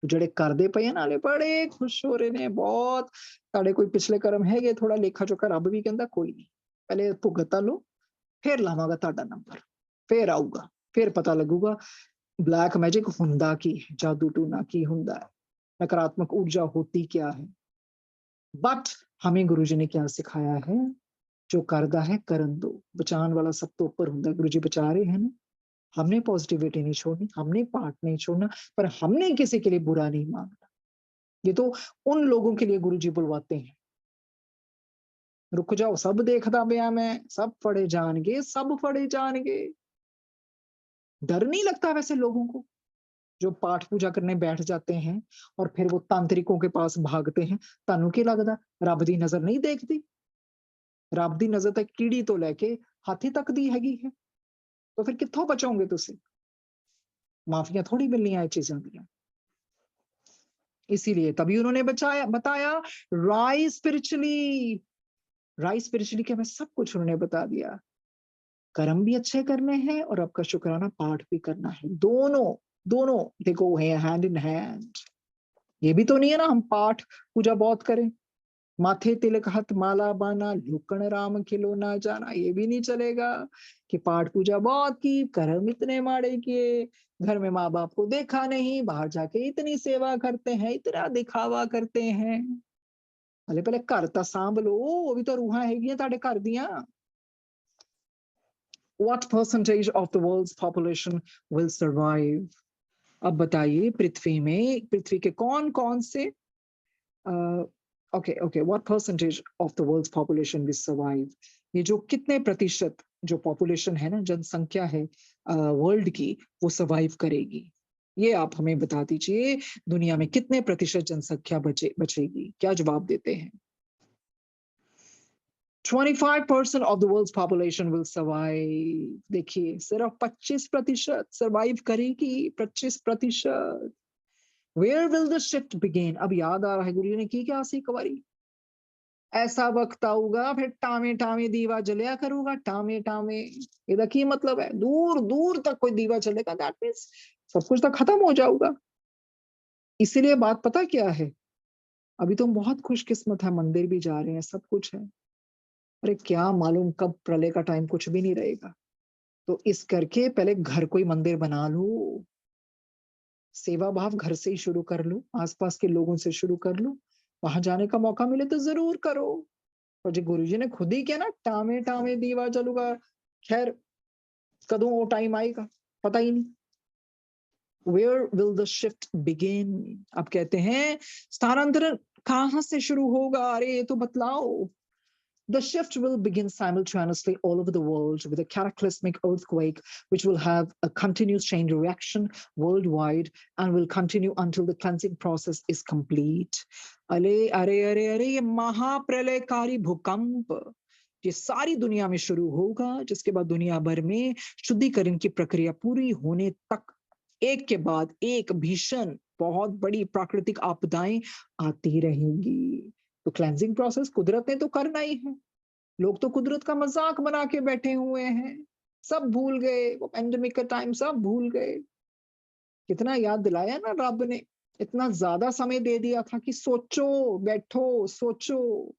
तो ਜਿਹੜੇ ਕਰਦੇ ਪਏ ਨਾਲੇ ਬੜੇ ਖੁਸ਼ ਹੋ ਰਹੇ ਨੇ ਬਹੁਤ, ਤੁਹਾਡੇ ਕੋਈ ਪਿਛਲੇ ਕਰਮ ਹੈਗੇ ਥੋੜਾ ਲੇਖਾ ਚੋਖਾ, ਰੱਬ ਵੀ ਕਹਿੰਦਾ ਕੋਈ ਨਹੀਂ, ਪਹਿਲੇ ਭੁਗਤ ਲਓ, ਫਿਰ ਲਾਵਾਂਗਾ ਤੁਹਾਡਾ ਨੰਬਰ, ਫਿਰ ਆਊਗਾ, ਫਿਰ ਪਤਾ ਲੱਗੂਗਾ ब्लैक मैजिक हुंदा की है, जादू टूना की हुंदा है, नकारात्मक ऊर्जा होती क्या है। बट हमें गुरुजी ने क्या सिखाया है, जो करदा है करन दो, बचान वाला सब तो ऊपर हुंदा है। गुरुजी बचा रहे हैं ना, हमने पॉजिटिविटी नहीं छोड़नी, हमने पार्ट नहीं छोड़ना, पर हमने किसी के लिए बुरा नहीं मांगना। ये तो उन लोगों के लिए गुरुजी बुलवाते हैं, रुक जाओ सब देखदा पिया मैं, सब फड़े जाएंगे, सब फड़े जाएंगे। डर नहीं लगता वैसे लोगों को जो पाठ पूजा करने बैठ जाते हैं और फिर वो तांत्रिकों के पास भागते हैं। ਤੁਹਾਨੂੰ ਕੀ ਲੱਗਦਾ ਰੱਬ ਦੀ ਨਜ਼ਰ ਨਹੀਂ ਦੇਖਦੀ? ਰੱਬ ਦੀ ਨਜ਼ਰ ਤਾਂ ਕੀੜੀ ਤੋਂ ਲੈ ਕੇ ਹਾਥੀ ਤੱਕ ਦੀ ਹੈਗੀ ਹੈ। तो फिर कित्थों बचोगे तुसी? माफियां थोड़ी मिलनी है चीजों दी। इसीलिए तभी उन्होंने बताया राइज स्पिरिचुअली के मैं सब कुछ उन्होंने बता दिया। कर्म भी अच्छे करने हैं और आपका शुक्राना पाठ भी करना है, दोनों दे गो हैंड इन हैंड। ये भी तो नहीं है ना हम पाठ पूजा बहुत करें, माथे तिलक हथ माला बाना, लुकण राम खिलो ना जाना, ये भी नहीं चलेगा कि पाठ पूजा बहुत की, कर्म इतने माड़े किए, घर में माँ बाप को देखा नहीं, बाहर जाके इतनी सेवा करते हैं, इतना दिखावा करते हैं। पहले पहले घर तो सांभ लो, वो भी तो रूहां हैगियां तुहाडे घर दियां। What percentage of the world's population will survive? अब बताइए पृथ्वी के कौन कौन से what percentage of the world's population will survive? ये जो कितने प्रतिशत जो पॉपुलेशन है ना, जनसंख्या है वर्ल्ड की, वो सर्वाइव करेगी? ये आप हमें बता दीजिए, दुनिया में कितने प्रतिशत जनसंख्या बचेगी? क्या जवाब देते हैं? 25% of the world's population will survive. देखिए सिर्फ 25% सर्वाइव करेगी, 25%। Where will the shift begin? अब याद आ रहा है गुरु ने की क्या सी कवारी, ऐसा वक्त आऊगा फिर टामे टामे दीवा जलिया करूंगा, टामे टामे, ਇਹਦਾ ਕੀ मतलब है? दूर दूर तक कोई दीवा चलेगा, दैट मींस सब कुछ तो खत्म हो जाऊगा। इसीलिए बात पता क्या है, अभी तुम बहुत खुशकिस्मत है, मंदिर भी जा रहे हैं, सब कुछ है, अरे क्या मालूम कब प्रलय का टाइम कुछ भी नहीं रहेगा। तो इस करके पहले घर कोई मंदिर बना लो, सेवा भाव घर से ही शुरू कर लो, आसपास के लोगों से शुरू कर लो, वहां जाने का मौका मिले तो जरूर करो। और जो गुरुजी ने खुद ही किया ना, टामे टामे दीवा जलूगा, खैर कदों वो टाइम आएगा पता ही नहीं। Where will the shift begin? अब कहते हैं स्थानांतरण कहां से शुरू होगा, अरे ये तो बतलाओ। The shift will begin simultaneously all over the world with a cataclysmic earthquake, which will have a continuous chain reaction worldwide and will continue until the cleansing process is complete. अरे अरे अरे अरे ये महाप्रलयकारी भूकंप ये सारी दुनिया में शुरू होगा, जिसके बाद दुनिया भर में शुद्धिकरण की प्रक्रिया पूरी होने तक एक के बाद एक भीषण बहुत बड़ी प्राकृतिक आपदाएं आती रहेंगी। तो क्लेंजिंग प्रोसेस कुदरत ने तो करना ही है, लोग तो कुदरत का मजाक बना के बैठे हुए हैं, सब भूल गए, वो पेंडेमिक का टाइम सब भूल गए। कितना याद दिलाया ना रब ने, इतना ज्यादा समय दे दिया था कि सोचो, बैठो, सोचो।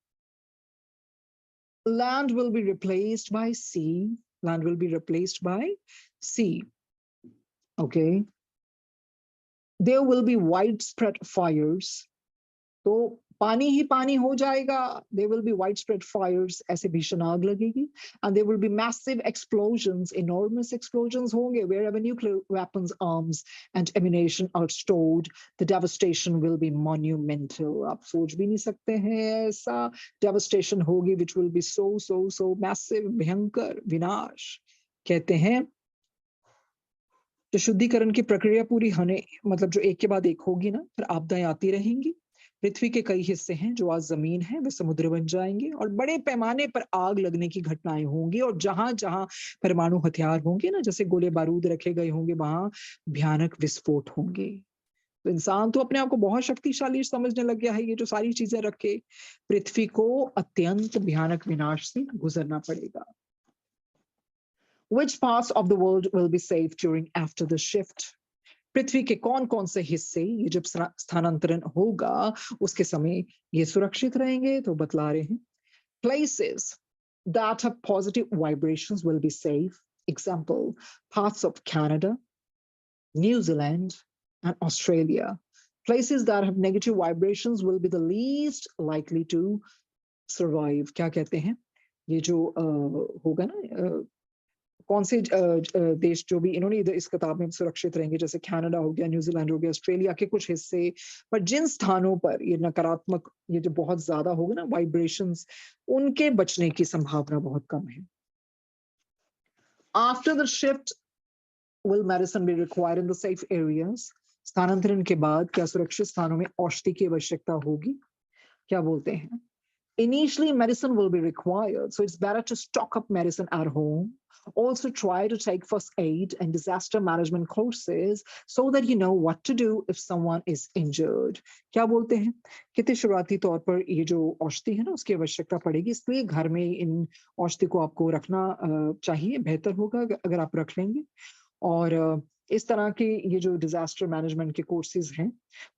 Land will be replaced by sea. Land will be replaced by sea. Okay. There will be widespread fires. तो पानी ही पानी हो जाएगा, there will be widespread fires, ऐसे भीषण आग लगेगी, and there will be massive explosions, enormous explosions होंगे wherever nuclear weapons, arms and ammunition are stored. The devastation will be monumental. आप सोच भी नहीं सकते हैं ऐसा devastation होगी, which will be so massive, भयंकर विनाश। कहते हैं जो शुद्धिकरण की प्रक्रिया पूरी होने मतलब जो एक के बाद एक होगी ना, फिर आपदाएं आती रहेंगी। पृथ्वी के कई हिस्से हैं जो आज जमीन है वे समुद्र बन जाएंगे और बड़े पैमाने पर आग लगने की घटनाएं होंगी, और जहां जहां परमाणु हथियार होंगे ना, जैसे गोले बारूद रखे गए होंगे, वहां भयानक विस्फोट होंगे। तो इंसान तो अपने आप को बहुत शक्तिशाली समझने लग गया है, ये जो सारी चीजें रखे, पृथ्वी को अत्यंत भयानक विनाश से गुजरना पड़ेगा। Which parts of the world will be safe during after the shift? पृथ्वी के कौन कौन से हिस्से ये जब स्थानांतरण होगा उसके समय ये सुरक्षित रहेंगे, तो बतला रहे हैं. Places that have positive vibrations will be safe. Example, parts of Canada, New Zealand, and Australia. Places that have negative vibrations will be the least likely to survive. क्या कहते हैं, ये जो होगा ना, कौन से देश जो भी इन्होंने इधर इस किताब में सुरक्षित रहेंगे, जैसे कनाडा हो गया, न्यूजीलैंड हो गया, ऑस्ट्रेलिया के कुछ हिस्से, पर जिन स्थानों पर ये नकारात्मक, ये जो बहुत ज्यादा होगा ना वाइब्रेशंस, उनके बचने की संभावना बहुत कम है. After the shift, will medicine be required in the safe areas? स्थानांतरण के बाद क्या सुरक्षित स्थानों में औषधि की आवश्यकता होगी? क्या बोलते हैं? Initially, medicine will be required, so it's better to stock up medicine at home. Also, try to take first aid and disaster management courses so that you know what to do if someone is injured. क्या बोलते हैं? कितने शुरुआती तौर पर ये जो औषधि है ना उसकी आवश्यकता पड़ेगी, इसलिए घर में इन औषधि को आपको रखना चाहिए, बेहतर होगा अगर आप रख लेंगे. और इस तरह के ये जो डिजास्टर मैनेजमेंट के कोर्सेज हैं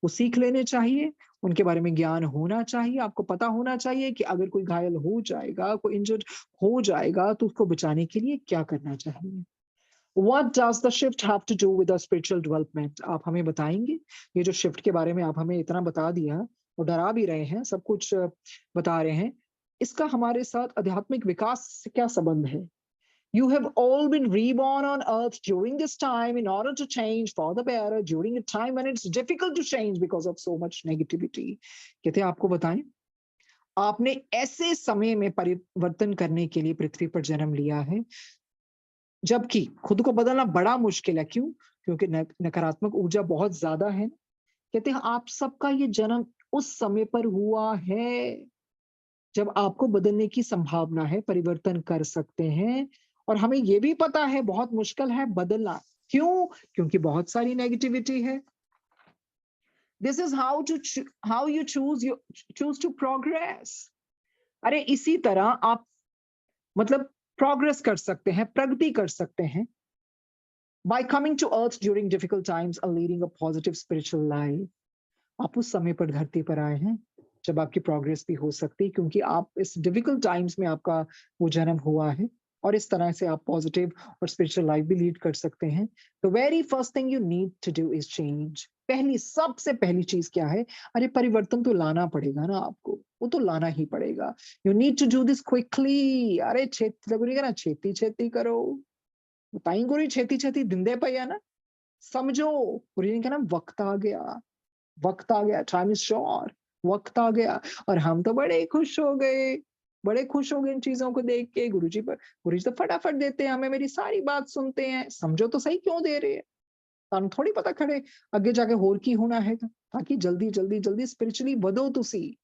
वो सीख लेने चाहिए, उनके बारे में ज्ञान होना चाहिए. आपको पता होना चाहिए कि अगर कोई घायल हो जाएगा, कोई इंजर्ड हो जाएगा, तो उसको बचाने के लिए क्या करना चाहिए. What does the shift have to do with the spiritual development? आप हमें बताएंगे. ये जो शिफ्ट के बारे में आप हमें इतना बता दिया और डरा भी रहे हैं, सब कुछ बता रहे हैं, इसका हमारे साथ आध्यात्मिक विकास से क्या संबंध है? You have all been reborn on earth during this time in order to change for the better during a time when it's difficult to change because of so much negativity. कहते हैं आपको बताएं, आपने ऐसे समय में परिवर्तन करने के लिए पृथ्वी पर जन्म लिया है जबकि खुद को बदलना बड़ा मुश्किल है. क्यों? क्योंकि नकारात्मक ऊर्जा बहुत ज्यादा है. कहते हैं आप सबका ये जन्म उस समय पर हुआ है जब आपको बदलने की संभावना है, परिवर्तन कर सकते हैं. और हमें ये भी पता है बहुत मुश्किल है बदलना. क्यों? क्योंकि बहुत सारी नेगेटिविटी है. This is how you choose to progress. अरे इसी तरह आप मतलब प्रोग्रेस कर सकते हैं, प्रगति कर सकते हैं by coming to earth during difficult times and leading a positive spiritual life. आप उस समय पर धरती पर आए हैं जब आपकी प्रोग्रेस भी हो सकती है, क्योंकि आप इस डिफिकल्ट टाइम्स में आपका वो जन्म हुआ है और इस तरह से आप पॉजिटिव और स्पिरिचुअल लाइफ भी लीड कर सकते हैं. The very first thing you need to do is change. पहली सबसे पहली चीज क्या है? अरे परिवर्तन तो लाना पड़ेगा ना आपको, वो तो लाना ही पड़ेगा. You need to do this quickly. अरे छेती छेती करो. बताई गुरी छेती छेती दिंदे पे ना समझो. गुरु ने कहना वक्त आ गया, वक्त आ गया, टाइम इज शॉर्ट, वक्त आ गया. और हम तो बड़े खुश हो गए इन चीजों को देख के. गुरुजी तो फटाफट देते हैं हमें, मेरी सारी बात सुनते हैं. समझो तो सही क्यों दे रहे हैं, ਤੁਹਾਨੂੰ थोड़ी पता खड़े अगे जाके होर की होना है, ताकि जल्दी जल्दी जल्दी स्पिरिचुअली बढ़ो तुसी.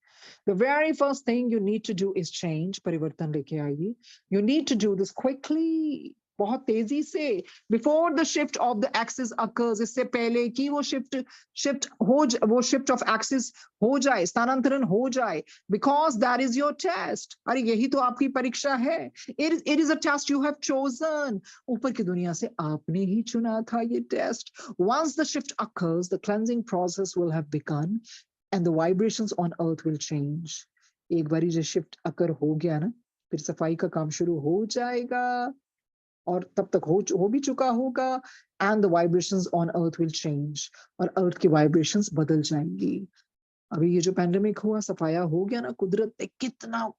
The very first thing you need to do is change. परिवर्तन लेके आइए. You need to do this quickly. बहुत तेजी से. Before the shift of the axis occurs, इससे पहले कि वो shift of axis हो जाए, स्थानांतरण हो जाए. Because that is your test. अरे यही तो आपकी परीक्षा है. It is a test you have chosen. ऊपर की दुनिया से आपने ही चुना था ये test. Once the shift occurs, the cleansing process will have begun. And the vibrations on earth will change. एक बारी जो शिफ्ट अकर हो गया ना, फिर सफाई का काम शुरू हो जाएगा और तब तक हो भी चुका होगा. And the vibrations on earth will change. और अर्थ की वाइब्रेशंस बदल जाएंगी. अभी ये जो पैंडेमिक हुआ, सफाया हो गया ना, कुदरत ने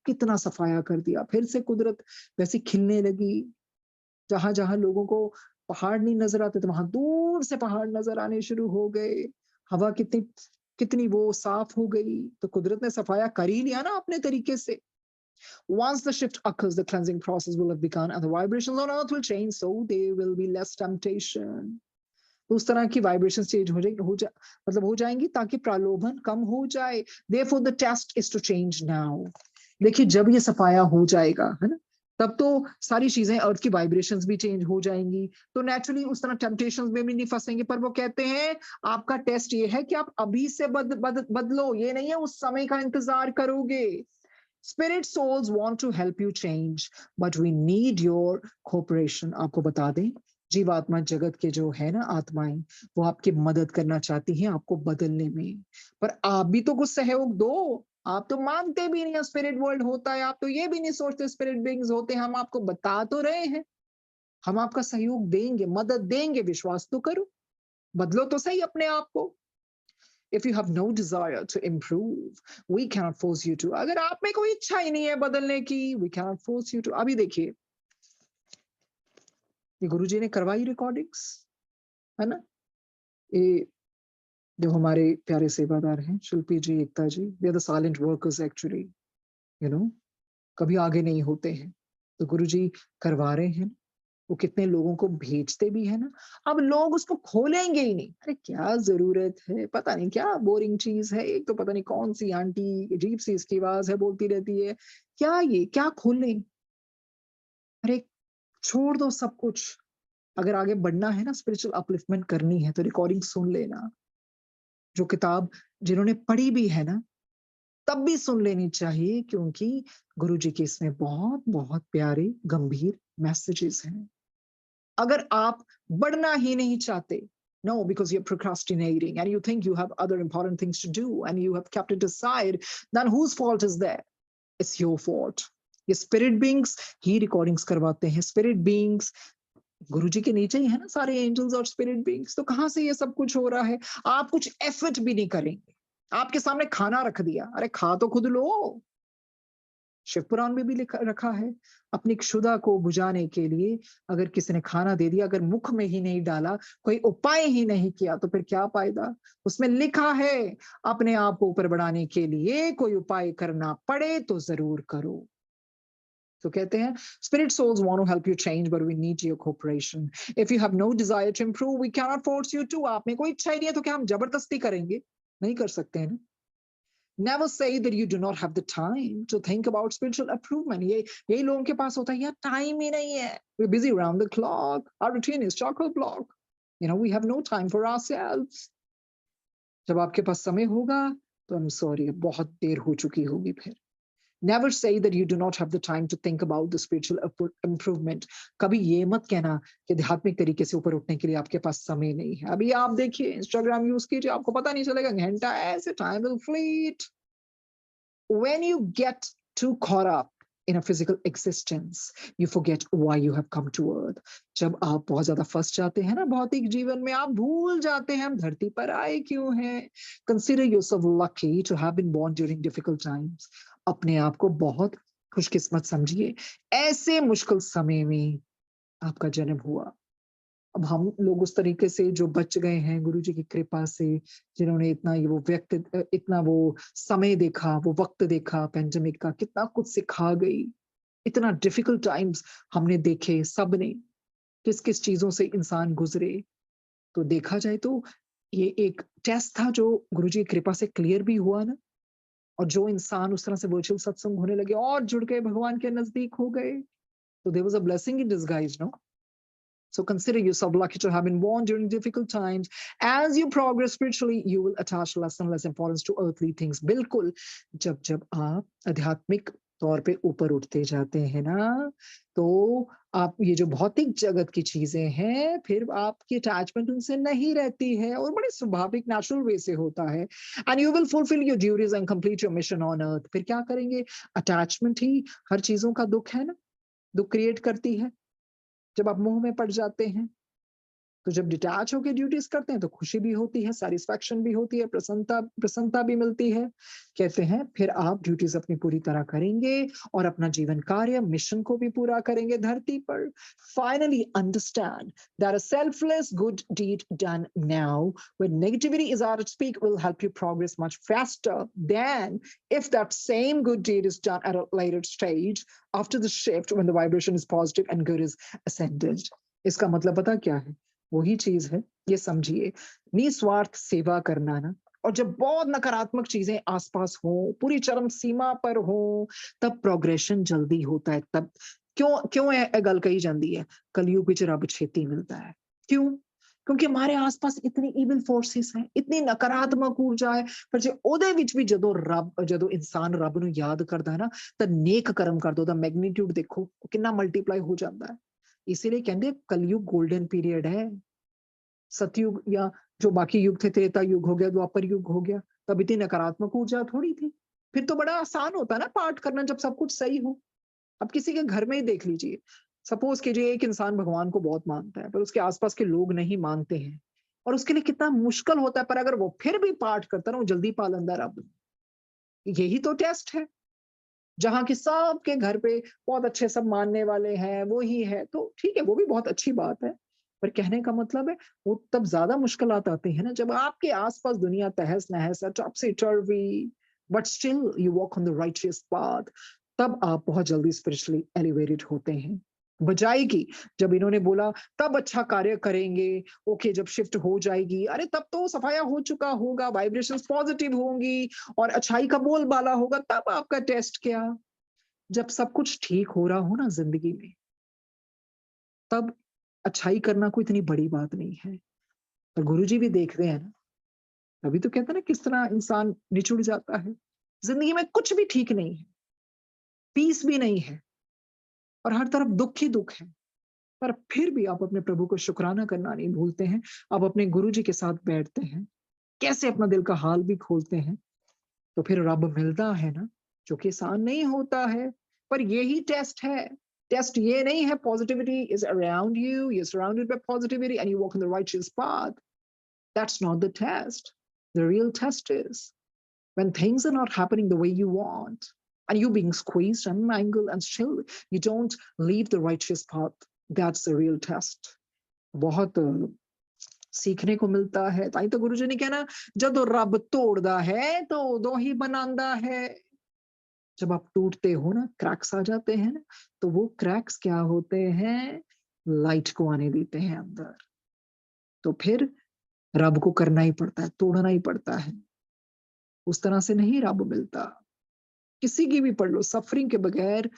कितना सफाया कर दिया. फिर से कुदरत वैसी खिलने लगी. जहां जहां लोगों को पहाड़ नहीं नजर आते थे, वहां दूर से पहाड़ नजर आने शुरू हो गए. हवा कितनी वो साफ हो गई. तो कुदरत ने सफाया कर ही लिया ना अपने तरीके से. Once the shift occurs, the cleansing process will have begun and the vibrations on earth will change, so there will be less temptation. उस तरह की वाइब्रेशंस चेंज हो जाएंगी ताकि प्रलोभन कम हो जाए. Therefore the test is to change now. देखिए जब ये सफाया हो जाएगा, है ना, तब तो सारी चीजें अर्थ की वाइब्रेशंस भी चेंज हो जाएंगी, तो नेचुरली उस तरह टेम्पटेशंस में भी नहीं फंसेंगे. पर वो कहते हैं आपका टेस्ट ये है कि आप अभी से बदलो, ये नहीं है उस समय का इंतजार करोगे. Spirit souls want to help you change, but we need your cooperation. आपको बता दें, जीवात्मा जगत के जो है ना आत्माएं, वो आपकी मदद करना चाहती हैं आपको बदलने में, पर आप भी तो कुछ सहयोग दो। आप तो मानते भी नहीं स्पिरिट वर्ल्ड होता है, आप तो ये भी नहीं सोचते स्पिरिट बीइंग्स होते हैं। हम आपको बता तो रहे हैं, हम आपका सहयोग देंगे, मदद देंगे, विश्वास तो करो, बदलो तो सही अपने आप को। If you have no desire to improve, we cannot force you to. अगर आप में कोई इच्छा ही नहीं है बदलने की, we cannot force you to. अभी देखिए, ये गुरुजी ने करवाई रिकॉर्डिंग्स, है ना? ये जो हमारे प्यारे सेवादार हैं, शिल्पी जी, एकता जी, they are the silent workers actually, you know, कभी आगे नहीं होते हैं। तो गुरुजी करवा रहे हैं, वो कितने लोगों को भेजते भी है ना। अब लोग उसको खोलेंगे ही नहीं। अरे क्या जरूरत है, पता नहीं क्या बोरिंग चीज है, एक तो पता नहीं कौन सी आंटी अजीब सी इसकी आवाज है, बोलती रहती है, क्या ये क्या खोलें। अरे छोड़ दो सब कुछ। अगर आगे बढ़ना है ना, स्पिरिचुअल अपलिफ्टमेंट करनी है, तो रिकॉर्डिंग सुन लेना। जो किताब जिन्होंने पढ़ी भी है ना, तब भी सुन लेनी चाहिए, क्योंकि गुरुजी के इसमें बहुत बहुत प्यारे गंभीर मैसेजेस हैं। अगर आप बढ़ना ही नहीं चाहते, no, because you're procrastinating and you think you have other important things to do and you have kept it aside, then whose fault is that? It's your fault. ये spirit beings ही recordings करवाते हैं। spirit beings गुरुजी के नीचे ही है ना सारे angels और spirit beings, तो कहाँ से ये सब कुछ हो रहा है? आप कुछ effort भी नहीं करेंगे। आपके सामने खाना रख दिया, अरे खा तो खुद लो। शिव पुराण में भी लिखा रखा है, अपनी क्षुधा को बुझाने के लिए अगर किसी ने खाना दे दिया, अगर मुख में ही नहीं डाला, कोई उपाय ही नहीं किया, तो फिर क्या फायदा? उसमें लिखा है अपने आप को ऊपर बढ़ाने के लिए कोई उपाय करना पड़े तो जरूर करो। तो कहते हैं spirit souls want to help you change but we need your cooperation. If you have no desire to improve, we cannot force you to. आप में कोई इच्छा ही नहीं है तो क्या हम जबरदस्ती करेंगे? नहीं कर सकते हैं ना। Never say that you do not have the time to think about spiritual improvement. यही लोगों के पास होता है, यार टाइम ही नहीं है, we're busy around the clock, our routine is chock-a-block, you know, we have no time for ourselves. जब आपके पास समय होगा तो I'm sorry, बहुत देर हो चुकी होगी फिर। Never say that you do not have the time to think about the spiritual improvement. कभी ये मत कहना कि आध्यात्मिक तरीके से ऊपर उठने के लिए आपके पास समय नहीं है। अभी आप देखिए इंस्टाग्राम यूज कीजिए, आपको पता नहीं चलेगा, घंटा ऐसे time will fleet. When you get too caught up in a physical existence, you forget why you have come to earth. जब आप बहुत ज्यादा फंस जाते हैं ना भौतिक जीवन में, आप भूल जाते हैं हम धरती पर आए क्यों हैं। Consider yourself lucky to have been born during difficult times. अपने आप को बहुत खुशकिस्मत समझिए, ऐसे मुश्किल समय में आपका जन्म हुआ। अब हम लोग उस तरीके से जो बच गए हैं गुरुजी की कृपा से, जिन्होंने इतना वो समय देखा, वो वक्त देखा पेंडेमिक का, कितना कुछ सिखा गई। इतना डिफिकल्ट टाइम्स हमने देखे सबने, किस किस चीजों से इंसान गुजरे। तो देखा जाए तो ये एक टेस्ट था जो गुरुजी की कृपा से क्लियर भी हुआ ना, और जो इंसान उस तरह से वर्चुअल सत्संग होने लगे और जुड़ गए, भगवान के नजदीक हो गए, तो there was a blessing in disguise, no. So consider yourself lucky to have been born during difficult times. As you progress spiritually, you will attach less and less importance to earthly things. बिल्कुल, जब जब आप आध्यात्मिक तौर पे ऊपर उठते जाते हैं ना, तो आप ये जो भौतिक जगत की चीजें हैं, फिर आपकी अटैचमेंट उनसे नहीं रहती है, और बड़े स्वाभाविक नेचुरल वे से होता है। And you will fulfill your duties and complete your mission on earth. फिर क्या करेंगे? अटैचमेंट ही हर चीजों का दुख है ना, दुख क्रिएट करती है। जब आप मोह में पड़ जाते हैं, तो जब डिटैच होकर ड्यूटीज करते हैं तो खुशी भी होती है, सैटिस्फैक्शन भी होती है, प्रसन्नता भी मिलती है। कहते हैं फिर आप ड्यूटीज अपनी पूरी तरह करेंगे और अपना जीवन कार्य मिशन को भी पूरा करेंगे धरती पर। Finally understand that a selfless good deed done now when negativity is at its peak will help you progress much faster than if that same good deed is done at a later stage after the shift when the vibration is positive and good is ascended. इसका मतलब पता क्या है? वही चीज है, ये समझिए, निस्वार्थ सेवा करना ना, और जब बहुत नकारात्मक चीजें आसपास हो, पूरी चरम सीमा पर हो, तब प्रोग्रेशन जल्दी होता है। तब क्यों क्यों ये गल कही जाती है, कलयुग विच रब छेती मिलता है। क्यों? क्योंकि हमारे आसपास इतनी इविल फोर्सेस हैं, इतनी नकारात्मक ऊर्जा है, पर जे ਉਹਦੇ ਵਿੱਚ ਵੀ ਜਦੋਂ ਇਨਸਾਨ ਰੱਬ ਨੂੰ ਯਾਦ ਕਰਦਾ ਹੈ ਨਾ, ਤਾਂ ਨੇਕ ਕਰਮ ਕਰਦਾ, ਉਹਦਾ ਮੈਗਨੀਟਿਊਡ ਦੇਖੋ ਉਹ ਕਿੰਨਾ ਮਲਟੀਪਲਾਈ ਹੋ ਜਾਂਦਾ ਹੈ। इसीलिए कहते हैं कलयुग गोल्डन पीरियड है। सतयुग या जो बाकी युग थे, त्रेता युग हो गया, द्वापर युग हो गया, तब इतनी नकारात्मक ऊर्जा थोड़ी थी। फिर तो बड़ा आसान होता है ना पाठ करना, जब सब कुछ सही हो। अब किसी के घर में ही देख लीजिए, सपोज कीजिए एक इंसान भगवान को बहुत मानता है, पर उसके आसपास के लोग नहीं मानते हैं, और उसके लिए कितना मुश्किल होता है, पर अगर वो फिर भी पाठ करता है ना, वो जल्दी पा लेंदा रब। यही तो टेस्ट है। जहां कि सबके घर पे बहुत अच्छे सब मानने वाले हैं, वो ही है, तो ठीक है, वो भी बहुत अच्छी बात है। पर कहने का मतलब है, वो तब ज्यादा मुश्किलात आती है ना, जब आपके आसपास दुनिया तहस नहस है, topsy turvy, but still you walk on the righteous path. तब आप बहुत जल्दी स्पिरिचुअली एलिवेटेड होते हैं। बजाय की जब इन्होंने बोला तब अच्छा कार्य करेंगे, ओके जब शिफ्ट हो जाएगी, अरे तब तो सफाया हो चुका होगा, वाइब्रेशंस पॉजिटिव होंगी और अच्छाई का बोलबाला होगा, तब आपका टेस्ट क्या? जब सब कुछ ठीक हो रहा हो ना जिंदगी में, तब अच्छाई करना कोई इतनी बड़ी बात नहीं है। पर गुरुजी भी देख रहे हैं ना, तभी तो कहते हैं ना किस तरह इंसान निचुड़ जाता है। जिंदगी में कुछ भी ठीक नहीं है, पीस भी नहीं है, और हर तरफ दुख ही दुख है, पर फिर भी आप अपने प्रभु को शुक्राना करना नहीं भूलते हैं। आप अपने गुरुजी के साथ बैठते हैं, कैसे अपना दिल का हाल भी खोलते हैं, तो फिर रब मिलता है ना, जो कि आसान नहीं होता है। पर यही टेस्ट है। टेस्ट ये नहीं है positivity is around you, you surrounded by positivity and you walk in the righteous path. That's not the test. The real test is when things are not happening the way you want, and you being squeezed and mangled, and still you don't leave the righteous path. That's the real test. बहुत सीखने को मिलता है। ताई तो गुरुजी ने कहना, जदों रब तोड़दा है तो उदों ही बनांदा है। जब आप टूटते हो ना, क्रैक्स आ जाते हैं ना, तो वो क्रैक्स क्या होते हैं? लाइट को आने देते हैं अंदर। तो फिर रब को करना ही पड़ता है, तोड़ना ही पड़ता है। उस तरह से नहीं रब मिलता। किसी की भी पढ़ लो, सफरिंग के बगैर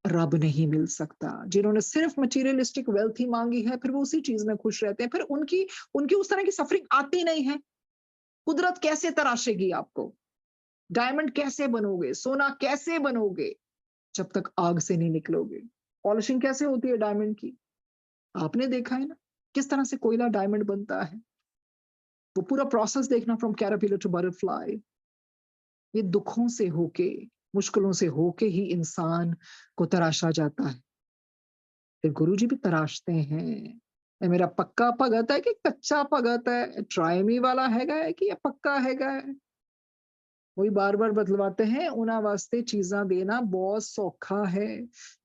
रब नहीं मिल सकता। जिन्होंने सिर्फ मटेरियलिस्टिक वेल्थ ही मांगी है, फिर वो उसी चीज में खुश रहते हैं, फिर उनकी उनकी उस तरह की सफरिंग आती नहीं है। कुदरत कैसे तराशेगी आपको? डायमंड कैसे बनोगे? सोना कैसे बनोगे जब तक आग से नहीं निकलोगे? पॉलिशिंग कैसे होती है डायमंड की? आपने देखा है ना किस तरह से कोयला डायमंड बनता है। वो पूरा प्रोसेस देखना, फ्रॉम कैटरपिलर टू बटरफ्लाई। ये दुखों से होके, मुश्किलों से होके ही इंसान को तराशा जाता है। फिर गुरुजी भी तराशते हैं, ये मेरा पक्का भगत है कि कच्चा भगत है, ट्रायमी वाला हैगा है कि ये पक्का हैगा है। वही बार बार बदलवाते हैं। उन्हां वास्ते चीजां देना बहुत सौखा है,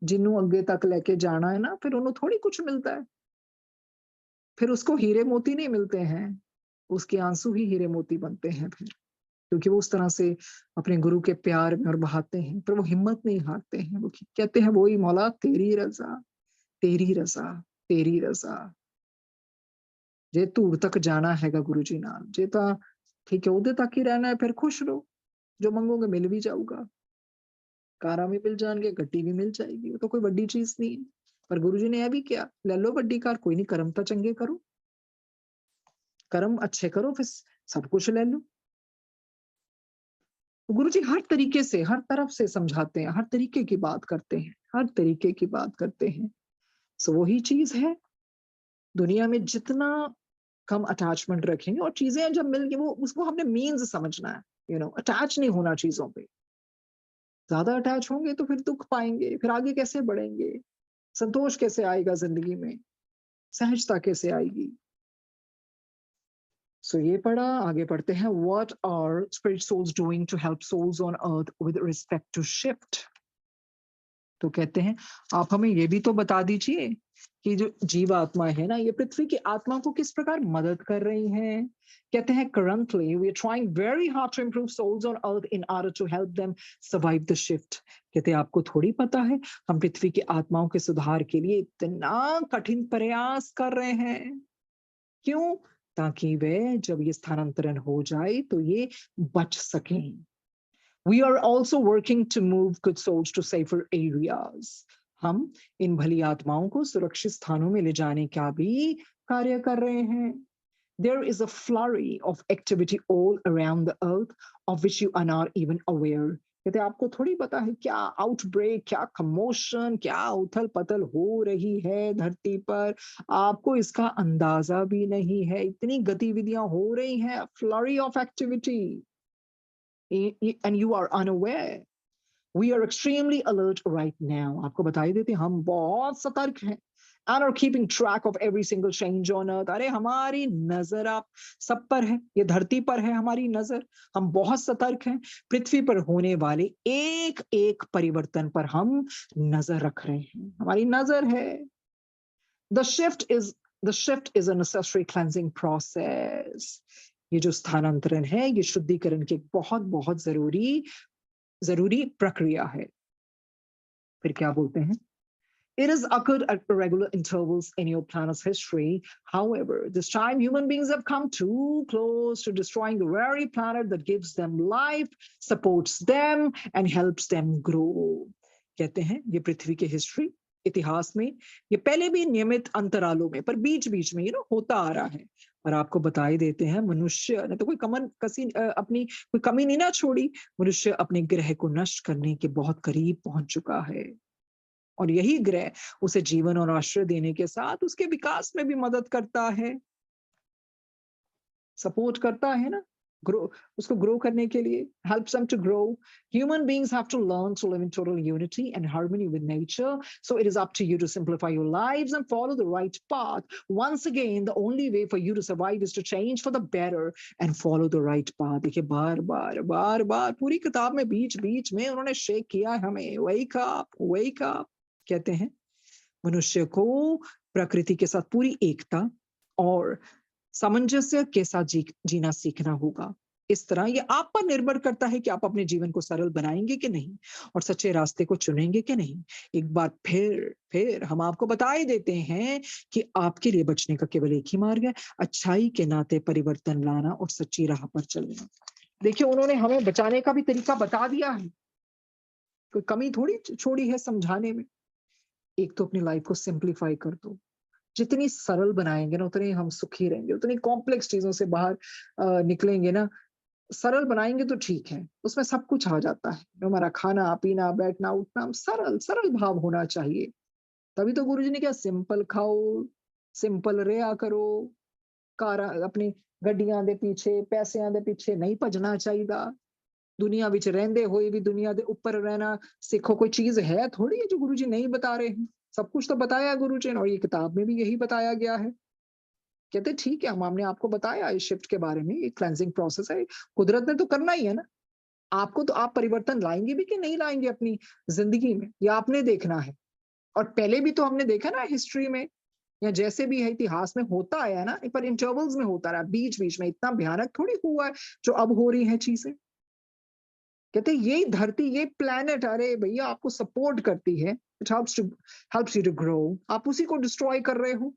जिन्हों अगे तक लेके जाना है ना, फिर उन्होंने थोड़ी कुछ मिलता है। फिर उसको हीरे मोती नहीं मिलते हैं, उसके आंसू ही हीरे मोती बनते हैं फिर, क्योंकि वो उस तरह से अपने गुरु के प्यार में और बहाते हैं। पर वो हिम्मत नहीं हारते हैं, वो कहते हैं वही मौला तेरी रजा, तेरी रजा, तेरी रजा। जे धूड़ तक जाना हैगा गुरु जी नाल, जे तां ठीक है उहदे तक ही रहना है, फिर खुश रहो, जो मंगोगे मिल भी जाऊगा। कारां भी मिल जाएंगे, गड्डी भी मिल जाएगी, वो तो कोई बड़ी चीज नहीं है। पर गुरु जी ने यह भी किया, ले लो बड्डी कार, कोई नहीं, कर्म तो चंगे करो, कर्म अच्छे करो, फिर सब कुछ ले लो। गुरु जी हर तरीके से, हर तरफ से समझाते हैं, हर तरीके की बात करते हैं, हर तरीके की बात करते हैं। सो वही चीज है, दुनिया में जितना कम अटैचमेंट रखेंगे, और चीजें जब मिल गई, वो उसको हमने मीन्स समझना है, अटैच नहीं होना चीजों पे। ज्यादा अटैच होंगे तो फिर दुख पाएंगे, फिर आगे कैसे बढ़ेंगे? संतोष कैसे आएगा जिंदगी में? सहजता कैसे आएगी? सो ये पढ़ा, आगे पढ़ते हैं। What are spirit souls doing to help souls on earth with respect to shift? तो कहते हैं आप हमें ये भी तो बता दीजिए कि जो जीव आत्मा है ना, ये पृथ्वी की आत्मा को किस प्रकार मदद कर रही हैं। कहते हैं currently we are trying very hard to improve souls on earth in order to help them survive the shift. कहते हैं आपको थोड़ी पता है, हम पृथ्वी की आत्माओं के सुधार के लिए इतना कठिन प्रयास कर रहे हैं। क्यों? ताकि वे जब ये स्थानांतरण हो जाए तो ये बच सकें। We are also working to move good souls to safer areas. हम इन भली आत्माओं को सुरक्षित स्थानों में ले जाने का भी कार्य कर रहे हैं। There is a flurry of activity all around the earth of which you are not even aware. कहते हैं आपको थोड़ी पता है क्या आउटब्रेक, क्या कमोशन, क्या उथल पथल हो रही है धरती पर, आपको इसका अंदाजा भी नहीं है, इतनी गतिविधियां हो रही हैं, flurry of activity, and you are unaware. We are extremely alert right now. आपको बताई देते हैं हम बहुत सतर्क हैं and are keeping track of every single change on earth. अरे हमारी नजर आप सब पर है, ये धरती पर है हमारी नजर, हम बहुत सतर्क हैं, पृथ्वी पर होने वाले एक एक परिवर्तन पर हम नजर रख रहे हैं, हमारी नजर है. The shift is a necessary cleansing process. ये जो स्थानांतरण है ये शुद्धिकरण की एक बहुत बहुत जरूरी प्रक्रिया है. फिर क्या बोलते हैं? It has occurred at regular intervals in your planet's history. However, this time human beings have come too close to destroying the very planet that gives them life, supports them, and helps them grow. कहते हैं ये पृथ्वी की history, इतिहास में ये पहले भी नियमित अंतरालों में पर बीच बीच में होता आ रहा है. और आपको बताई देते हैं मनुष्य ने तो अपनी कोई कमी नहीं ना छोड़ी. मनुष्य अपने ग्रह को नष्ट करने के बहुत करीब पहुंच चुका है और यही ग्रह उसे जीवन और आश्रय देने के साथ उसके विकास में भी मदद करता है, सपोर्ट करता है ना, उसको ग्रो करने के लिए, helps them to grow. Human beings have to learn to live in total unity and harmony with nature. So it is up to you to simplify your lives and follow the right path. Once again, the only way for you to survive is to change for the better and follow the right path. देखिए बार बार पूरी किताब में बीच बीच में उन्होंने shake किया है हमें, wake up कहते हैं. मनुष्य को प्रकृति के साथ पूरी एकता और सामंजस्य के साथ जीना सीखना होगा. इस तरह ये आप पर निर्भर करता है कि आप अपने जीवन को सरल बनाएंगे कि नहीं और सच्चे रास्ते को चुनेंगे कि नहीं. एक बार फिर हम आपको बताए देते हैं कि आपके लिए बचने का केवल एक ही मार्ग है, अच्छाई के नाते परिवर्तन लाना और सच्ची राह पर चलना. देखिए उन्होंने हमें बचाने का भी तरीका बता दिया है, कोई कमी थोड़ी छोड़ी है समझाने में. एक तो अपनी लाइफ को सिंप्लीफाई कर दो, जितनी सरल बनाएंगे ना उतने हम सुखी रहेंगे, उतनी कॉम्प्लेक्स चीजों से बाहर निकलेंगे ना. सरल बनाएंगे तो ठीक है, उसमें सब कुछ आ जाता है, हमारा खाना पीना बैठना उठना सरल भाव होना चाहिए. तभी तो गुरुजी ने क्या सिंपल खाओ, सिंपल रेया करो, कार अपनी गड्डियां दे पीछे पैसिਆਂ ਦੇ ਪਿੱਛੇ नहीं भजना चाहिए. दुनिया विच रहंदे होए भी दुनिया दे ऊपर रहना सीखो. कोई चीज है थोड़ी है जो गुरुजी नहीं बता रहे हैं, सब कुछ तो बताया गुरुजी ने और ये किताब में भी यही बताया गया है. कहते ठीक है हमने आपको बताया इस शिफ्ट के बारे में, ये क्लेंजिंग प्रोसेस है, कुदरत ने तो करना ही है ना. आपको तो आप परिवर्तन लाएंगे भी कि नहीं लाएंगे अपनी जिंदगी में, ये आपने देखना है. और पहले भी तो हमने देखा ना हिस्ट्री में या जैसे भी है इतिहास में होता आया ना, पर इंटरवल्स में होता रहा, बीच बीच में इतना भयानक थोड़ी हुआ है जो अब हो रही है चीजें. कहते ये धरती ये प्लेनेट अरे भैया आपको सपोर्ट करती है, it helps you to grow. आप उसी को डिस्ट्रॉय कर रहे हो.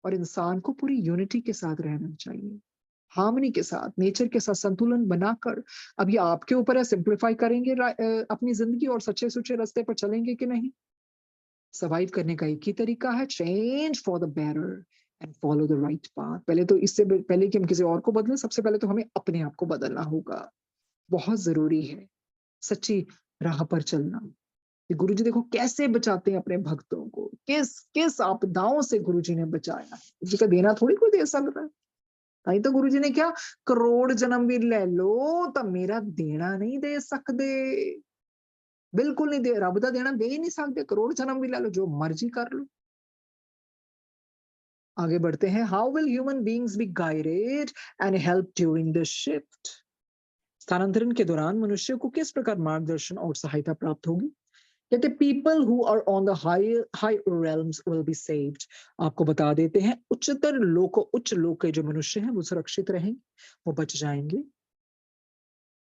और इंसान को पूरी यूनिटी के साथ रहना चाहिए, हार्मनी के साथ, नेचर के साथ संतुलन बनाकर. अब ये आपके ऊपर है, सिंप्लीफाई करेंगे अपनी जिंदगी और सच्चे सुच्चे रास्ते पर चलेंगे कि नहीं. सर्वाइव करने का एक ही तरीका है, change for the better and follow the right path. पहले तो इससे पहले कि हम किसी और को बदलें, सबसे पहले तो हमें अपने आप को बदलना होगा. बहुत जरूरी है सच्ची राह पर चलना. गुरुजी देखो कैसे बचाते हैं अपने भक्तों को, किस किस आपदाओं से गुरुजी ने बचाया है. गुरुजी का देना थोड़ी कोई दे सकता है. ताई तो गुरुजी ने क्या करोड़ जन्म भी ले लो तो मेरा देना नहीं दे सकते, बिल्कुल नहीं दे. रब दा देना दे ही नहीं सकते, करोड़ जन्म भी ले लो, जो मर्जी कर लो. आगे बढ़ते हैं. How will human beings be guided and help during the shift. स्थानांतरण के दौरान मनुष्य को किस प्रकार मार्गदर्शन और सहायता प्राप्त होगी. कहते people who are on the high realms will be saved. आपको बता देते हैं उच्च लोक के जो मनुष्य हैं वो सुरक्षित रहेंगे, वो बच जाएंगे.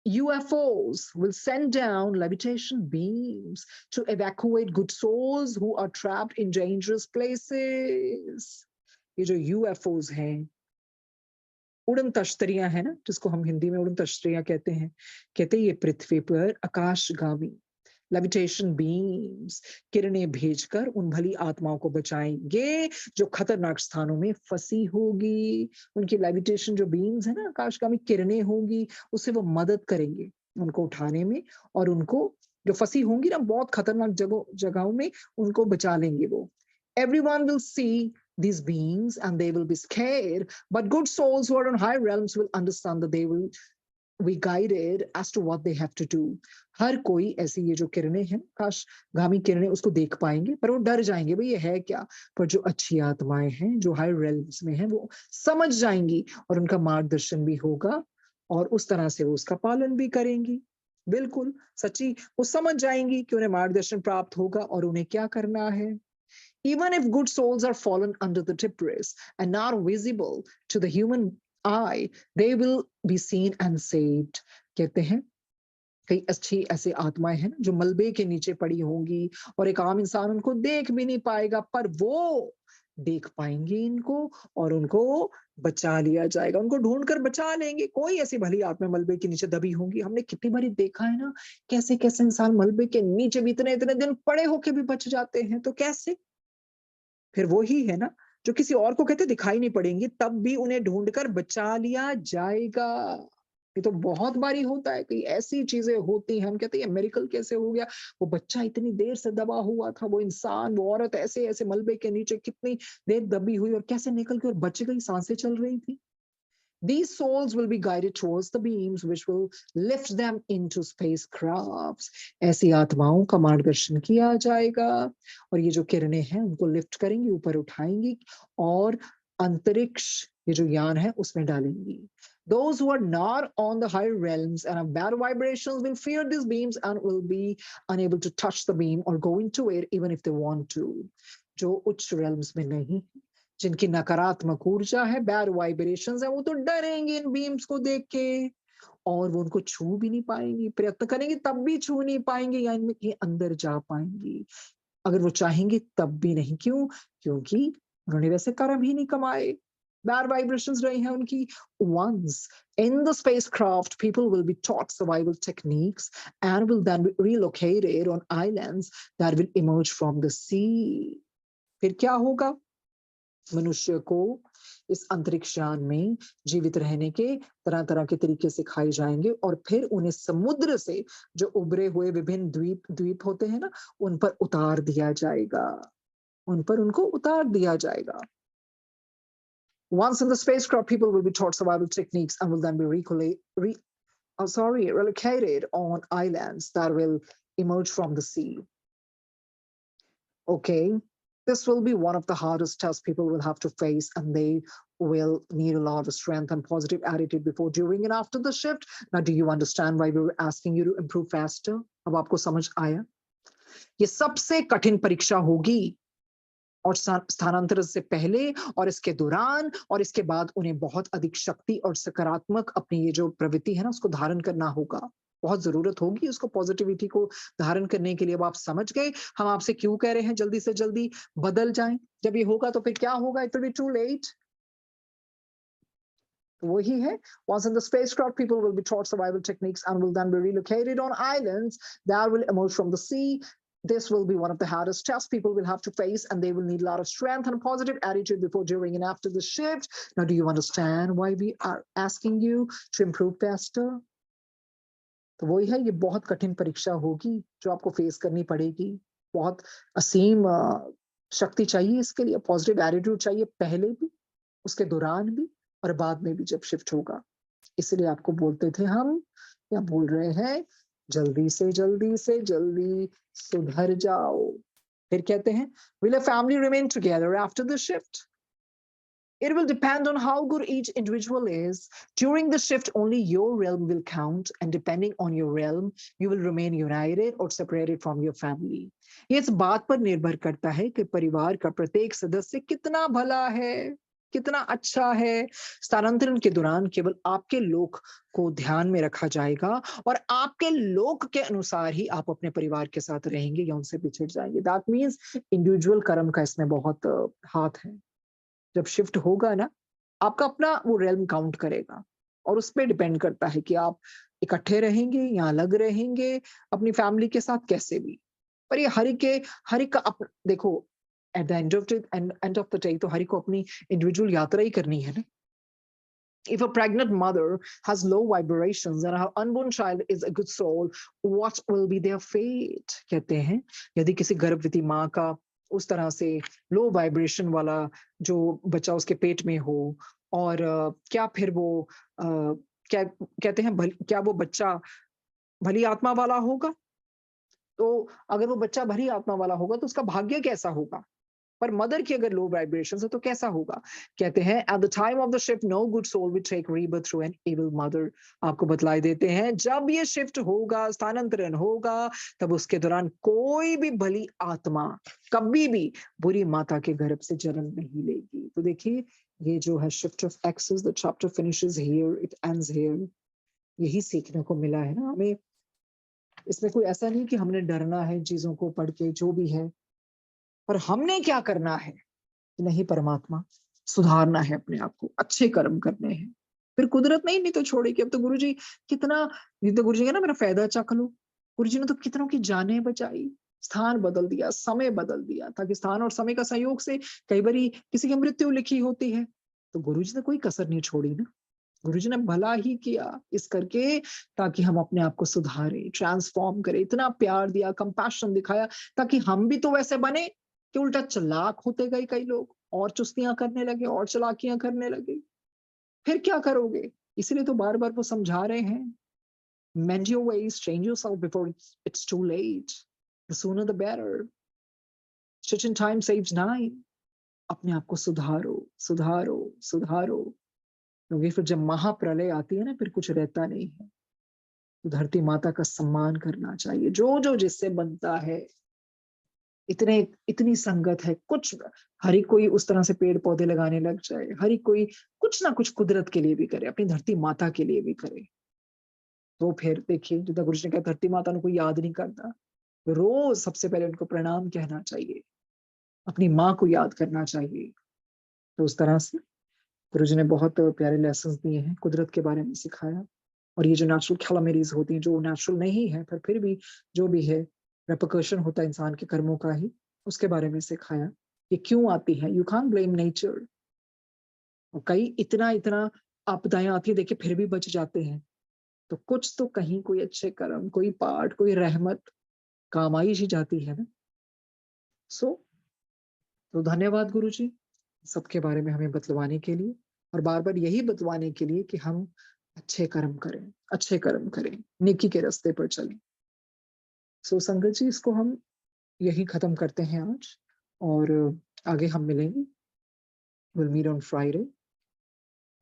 UFOs will send down levitation beams to evacuate good souls who are trapped in dangerous places. ये जो UFOs हैं, उड़न तश्तरियां है ना, जिसको हम हिंदी में उड़न तश्तरियां कहते हैं. कहते ये पृथ्वी पर आकाशगामी लेविटेशन बीम्स, किरणें भेजकर उन भली आत्माओं को बचाएंगे जो खतरनाक स्थानों में फंसी होगी। उनकी लेविटेशन जो बीम्स है ना, आकाशगामी किरणें होंगी, उससे वो मदद करेंगे उनको उठाने में, और उनको जो फंसी होंगी ना बहुत खतरनाक जगहों में, उनको बचा लेंगे वो। Everyone will see these beings and they will be scared, but good souls who are on high realms will understand that they will be guided as to what they have to do. हर कोई ऐसी ये जो किरणें हैं, आकाशगामी किरणें, उसको देख पाएंगे, पर वो डर जाएंगे, भाई ये है क्या। पर जो अच्छी आत्माएं हैं जो हाई रेल्म्स में हैं, वो समझ जाएंगी और उनका मार्गदर्शन भी होगा, और उस तरह से वो उसका पालन भी करेंगी। बिल्कुल सच्ची, वो समझ जाएंगी कि उन्हें मार्गदर्शन प्राप्त होगा और उन्हें क्या करना है। Even if good souls are fallen under the debris and not visible to the human eye, they will be seen and saved. कहते हैं कई अच्छी ऐसी आत्माएं हैं जो मलबे के नीचे पड़ी होंगी और एक आम इंसान उनको देख भी नहीं पाएगा, पर वो देख पाएंगे इनको और उनको बचा लिया जाएगा, उनको ढूंढकर बचा लेंगे। कोई ऐसी भली आत्मा मलबे के नीचे दबी होंगी। हमने कितनी बारी देखा है ना, कैसे कैसे इंसान मलबे के नीचे भी इतने इतने दिन पड़े होके भी बच जाते हैं। तो कैसे? फिर वो ही है ना जो किसी और को कहते दिखाई नहीं पड़ेंगे, तब भी उन्हें ढूंढकर बचा लिया जाएगा। ये तो बहुत बारी होता है, कई ऐसी चीजें होती हैं, हम कहते हैं ये मिरेकल कैसे हो गया। वो बच्चा इतनी देर से दबा हुआ था, वो इंसान, वो औरत ऐसे ऐसे मलबे के नीचे कितनी देर दबी हुई और कैसे निकल के और बच गई, सांसें चल रही थी। These souls will be guided towards the beams which will lift them into spacecrafts. ऐसी आत्माओं का मार्गदर्शन किया जाएगा और ये जो किरणें हैं उनको लिफ्ट करेंगी, ऊपर उठाएंगी और अंतरिक्ष, ये जो यान है, उसमें डालेंगी। Those who are not on the higher realms and have bad vibrations will fear these beams and will be unable to touch the beam or go into it even if they want to. जो उच्च realms में नहीं, जिनकी नकारात्मक ऊर्जा है, bad vibrations है, वो तो डरेंगे इन बीम्स को देख के और वो उनको छू भी नहीं पाएंगी, प्रयत्न करेंगे तब भी छू नहीं पाएंगे या इनके अंदर जा पाएंगी। अगर वो चाहेंगे तब भी नहीं। क्यों? क्योंकि उन्होंने वैसे कर्म ही नहीं कमाए, bad vibrations रही हैं उनकी। Once in the spacecraft, people will be taught survival techniques and will then be relocated on islands that will emerge from the sea. फिर क्या होगा? मनुष्य को इस अंतरिक्ष यान में जीवित रहने के तरह तरह के तरीके सिखाए जाएंगे और फिर उन्हें समुद्र से जो उभरे हुए विभिन्न द्वीप होते हैं ना, उन पर उतार दिया जाएगा, उन पर उनको उतार दिया जाएगा। Once in the spacecraft, people will be taught survival techniques and will then be relocated on islands that will emerge from the sea. Okay, this will be one of the hardest tests people will have to face, and they will need a lot of strength and positive attitude before, during, and after the shift. Now, do you understand why we were asking you to improve faster? अब आपको समझ आया? ये सबसे कठिन परीक्षा होगी और स्थानांतरण से पहले और इसके दौरान और इसके बाद उन्हें बहुत अधिक शक्ति और सकारात्मक अपनी ये जो प्रवृत्ति है ना, उसको धारण करना होगा। बहुत जरूरत होगी उसको, पॉजिटिविटी को धारण करने के लिए। अब आप समझ गए हम आपसे क्यों कह रहे हैं जल्दी से जल्दी बदल जाएं। जब ये होगा तो फिर क्या होगा? It will be too late. वही है, once in the spacecraft, people will be taught survival techniques and will then be relocated on islands that will emerge from the sea. This will be one of the hardest tests people will have to face, and they will need a lot of strength and positive attitude before, during, and after the shift. Now, do you understand why we are asking you to improve faster? तो वही है, ये बहुत कठिन परीक्षा होगी जो आपको फेस करनी पड़ेगी। बहुत असीम शक्ति चाहिए इसके लिए, पॉजिटिव एटीट्यूड चाहिए, पहले भी, उसके दौरान भी और बाद में भी जब शिफ्ट होगा। इसलिए आपको बोलते थे हम, या बोल रहे हैं, जल्दी से जल्दी से जल्दी सुधर जाओ। फिर कहते हैं, will a family remain together after the shift? It will depend on how good each individual is. During the shift, only your realm will count, and depending on your realm, you will remain united or separated from your family. ये इस बात पर निर्भर करता है कि परिवार का प्रत्येक सदस्य कितना भला है, कितना अच्छा है। स्थानांतरण के दौरान केवल आपके लोक को ध्यान में रखा जाएगा और आपके लोक के अनुसार ही आप अपने परिवार के साथ रहेंगे या उनसे बिछड़ जाएंगे। दैट मीन्स इंडिविजुअल कर्म का इसमें बहुत हाथ है। जब शिफ्ट होगा ना, आपका अपना वो रेल्म काउंट करेगा। और उस पे डिपेंड करता है कि आप इकट्ठे रहेंगे या अलग रहेंगे अपनी फैमिली के साथ कैसे भी। पर ये हर एक का देखो, at the end of the day तो हर एक को अपनी इंडिविजुअल यात्रा ही करनी है ना। If a pregnant mother has low vibrations and her unborn child is a good soul, what will be their fate? कहते हैं यदि किसी गर्भवती माँ का उस तरह से लो वाइब्रेशन वाला जो बच्चा उसके पेट में हो, और क्या फिर वो क्या कहते हैं क्या वो बच्चा भली आत्मा वाला होगा? तो अगर वो बच्चा भली आत्मा वाला होगा तो उसका भाग्य कैसा होगा? पर मदर की अगर लो वाइब्रेशंस है तो कैसा होगा? कहते हैं at the time of the shift no good soul will take rebirth through an evil mother. आपको बतलाए देते हैं जब ये शिफ्ट होगा, स्थानांतरण होगा, तब उसके दौरान कोई भी भली आत्मा कभी भी बुरी माता के गर्भ से जन्म नहीं लेगी। तो देखिए, ये जो है shift of axes, the chapter finishes here, it ends here. यही सीखने को मिला है ना हमें। इसमें कोई ऐसा नहीं कि हमने डरना है चीजों को पढ़ के, जो भी है, पर हमने क्या करना है कि नहीं परमात्मा, सुधारना है अपने आप को, अच्छे कर्म करने हैं। फिर कुदरत नहीं तो छोड़ेगी। अब तो गुरुजी कितना, नहीं तो गुरुजी का ना मेरा फायदा चख लो। गुरुजी ने तो कितनों की जानें बचाई, स्थान बदल दिया, समय बदल दिया, ताकि स्थान और समय का संयोग से कई बारी किसी की मृत्यु लिखी होती है, तो गुरुजी ने कोई कसर नहीं छोड़ी ना। गुरुजी ने भला ही किया इस करके, ताकि हम अपने आप को सुधारें, ट्रांसफॉर्म करें, इतना प्यार दिया, कंपैशन दिखाया, ताकि हम भी तो वैसे बने कि उल्टा चालाक होते गए कई लोग, और चुस्तियां करने लगे और चालाकियां करने लगे। फिर क्या करोगे? इसलिए तो बार बार वो समझा रहे हैं, mend your ways, change yourself before it's too late. The sooner the better. Stitch in time saves nine. अपने आप को सुधारो, सुधारो, सुधारो, क्योंकि फिर जब महाप्रलय आती है ना, फिर कुछ रहता नहीं है। तो धरती माता का सम्मान करना चाहिए, जो जो जिससे बनता है। इतने इतनी संगत है, कुछ हर एक कोई उस तरह से पेड़ पौधे लगाने लग जाए, हर एक कोई कुछ ना कुछ कुदरत के लिए भी करे, अपनी धरती माता के लिए भी करे। तो फिर देखिए, जितना गुरु जी ने कहा, धरती माता ने कोई याद नहीं करता, रोज सबसे पहले उनको प्रणाम कहना चाहिए, अपनी माँ को याद करना चाहिए। तो उस तरह से गुरु जी ने बहुत प्यारे लेसन दिए हैं, कुदरत के बारे में सिखाया। और ये जो नेचुरल कैलामिटीज होती हैं, जो नेचुरल नहीं है पर फिर भी जो भी है, रेपरकशन होता है इंसान के कर्मों का ही, उसके बारे में सिखाया। ये क्यों आती है? You can't blame nature. और कई इतना इतना आपदाएं आती है, देखिए फिर भी बच जाते हैं। तो कुछ तो कहीं कोई अच्छे कर्म, कोई पाठ, कोई रहमत काम आई ही जाती है ना। सो तो धन्यवाद गुरु जी, सबके बारे में हमें बतलवाने के लिए, और बार बार यही बतवाने के लिए कि हम अच्छे कर्म करें, अच्छे कर्म करें, नेकी के रास्ते पर चलें। सो संगत जी, इसको हम यही खत्म करते हैं आज, और आगे हम मिलेंगे। Will meet on Friday,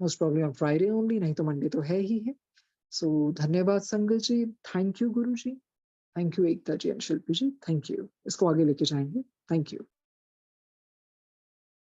most probably on Friday only, नहीं तो मंडे तो है ही है। सो धन्यवाद संगत जी, thank you Guru ji, thank you Ekta ji and Shilpi ji, thank you. इसको आगे लेके जाएंगे। Thank you.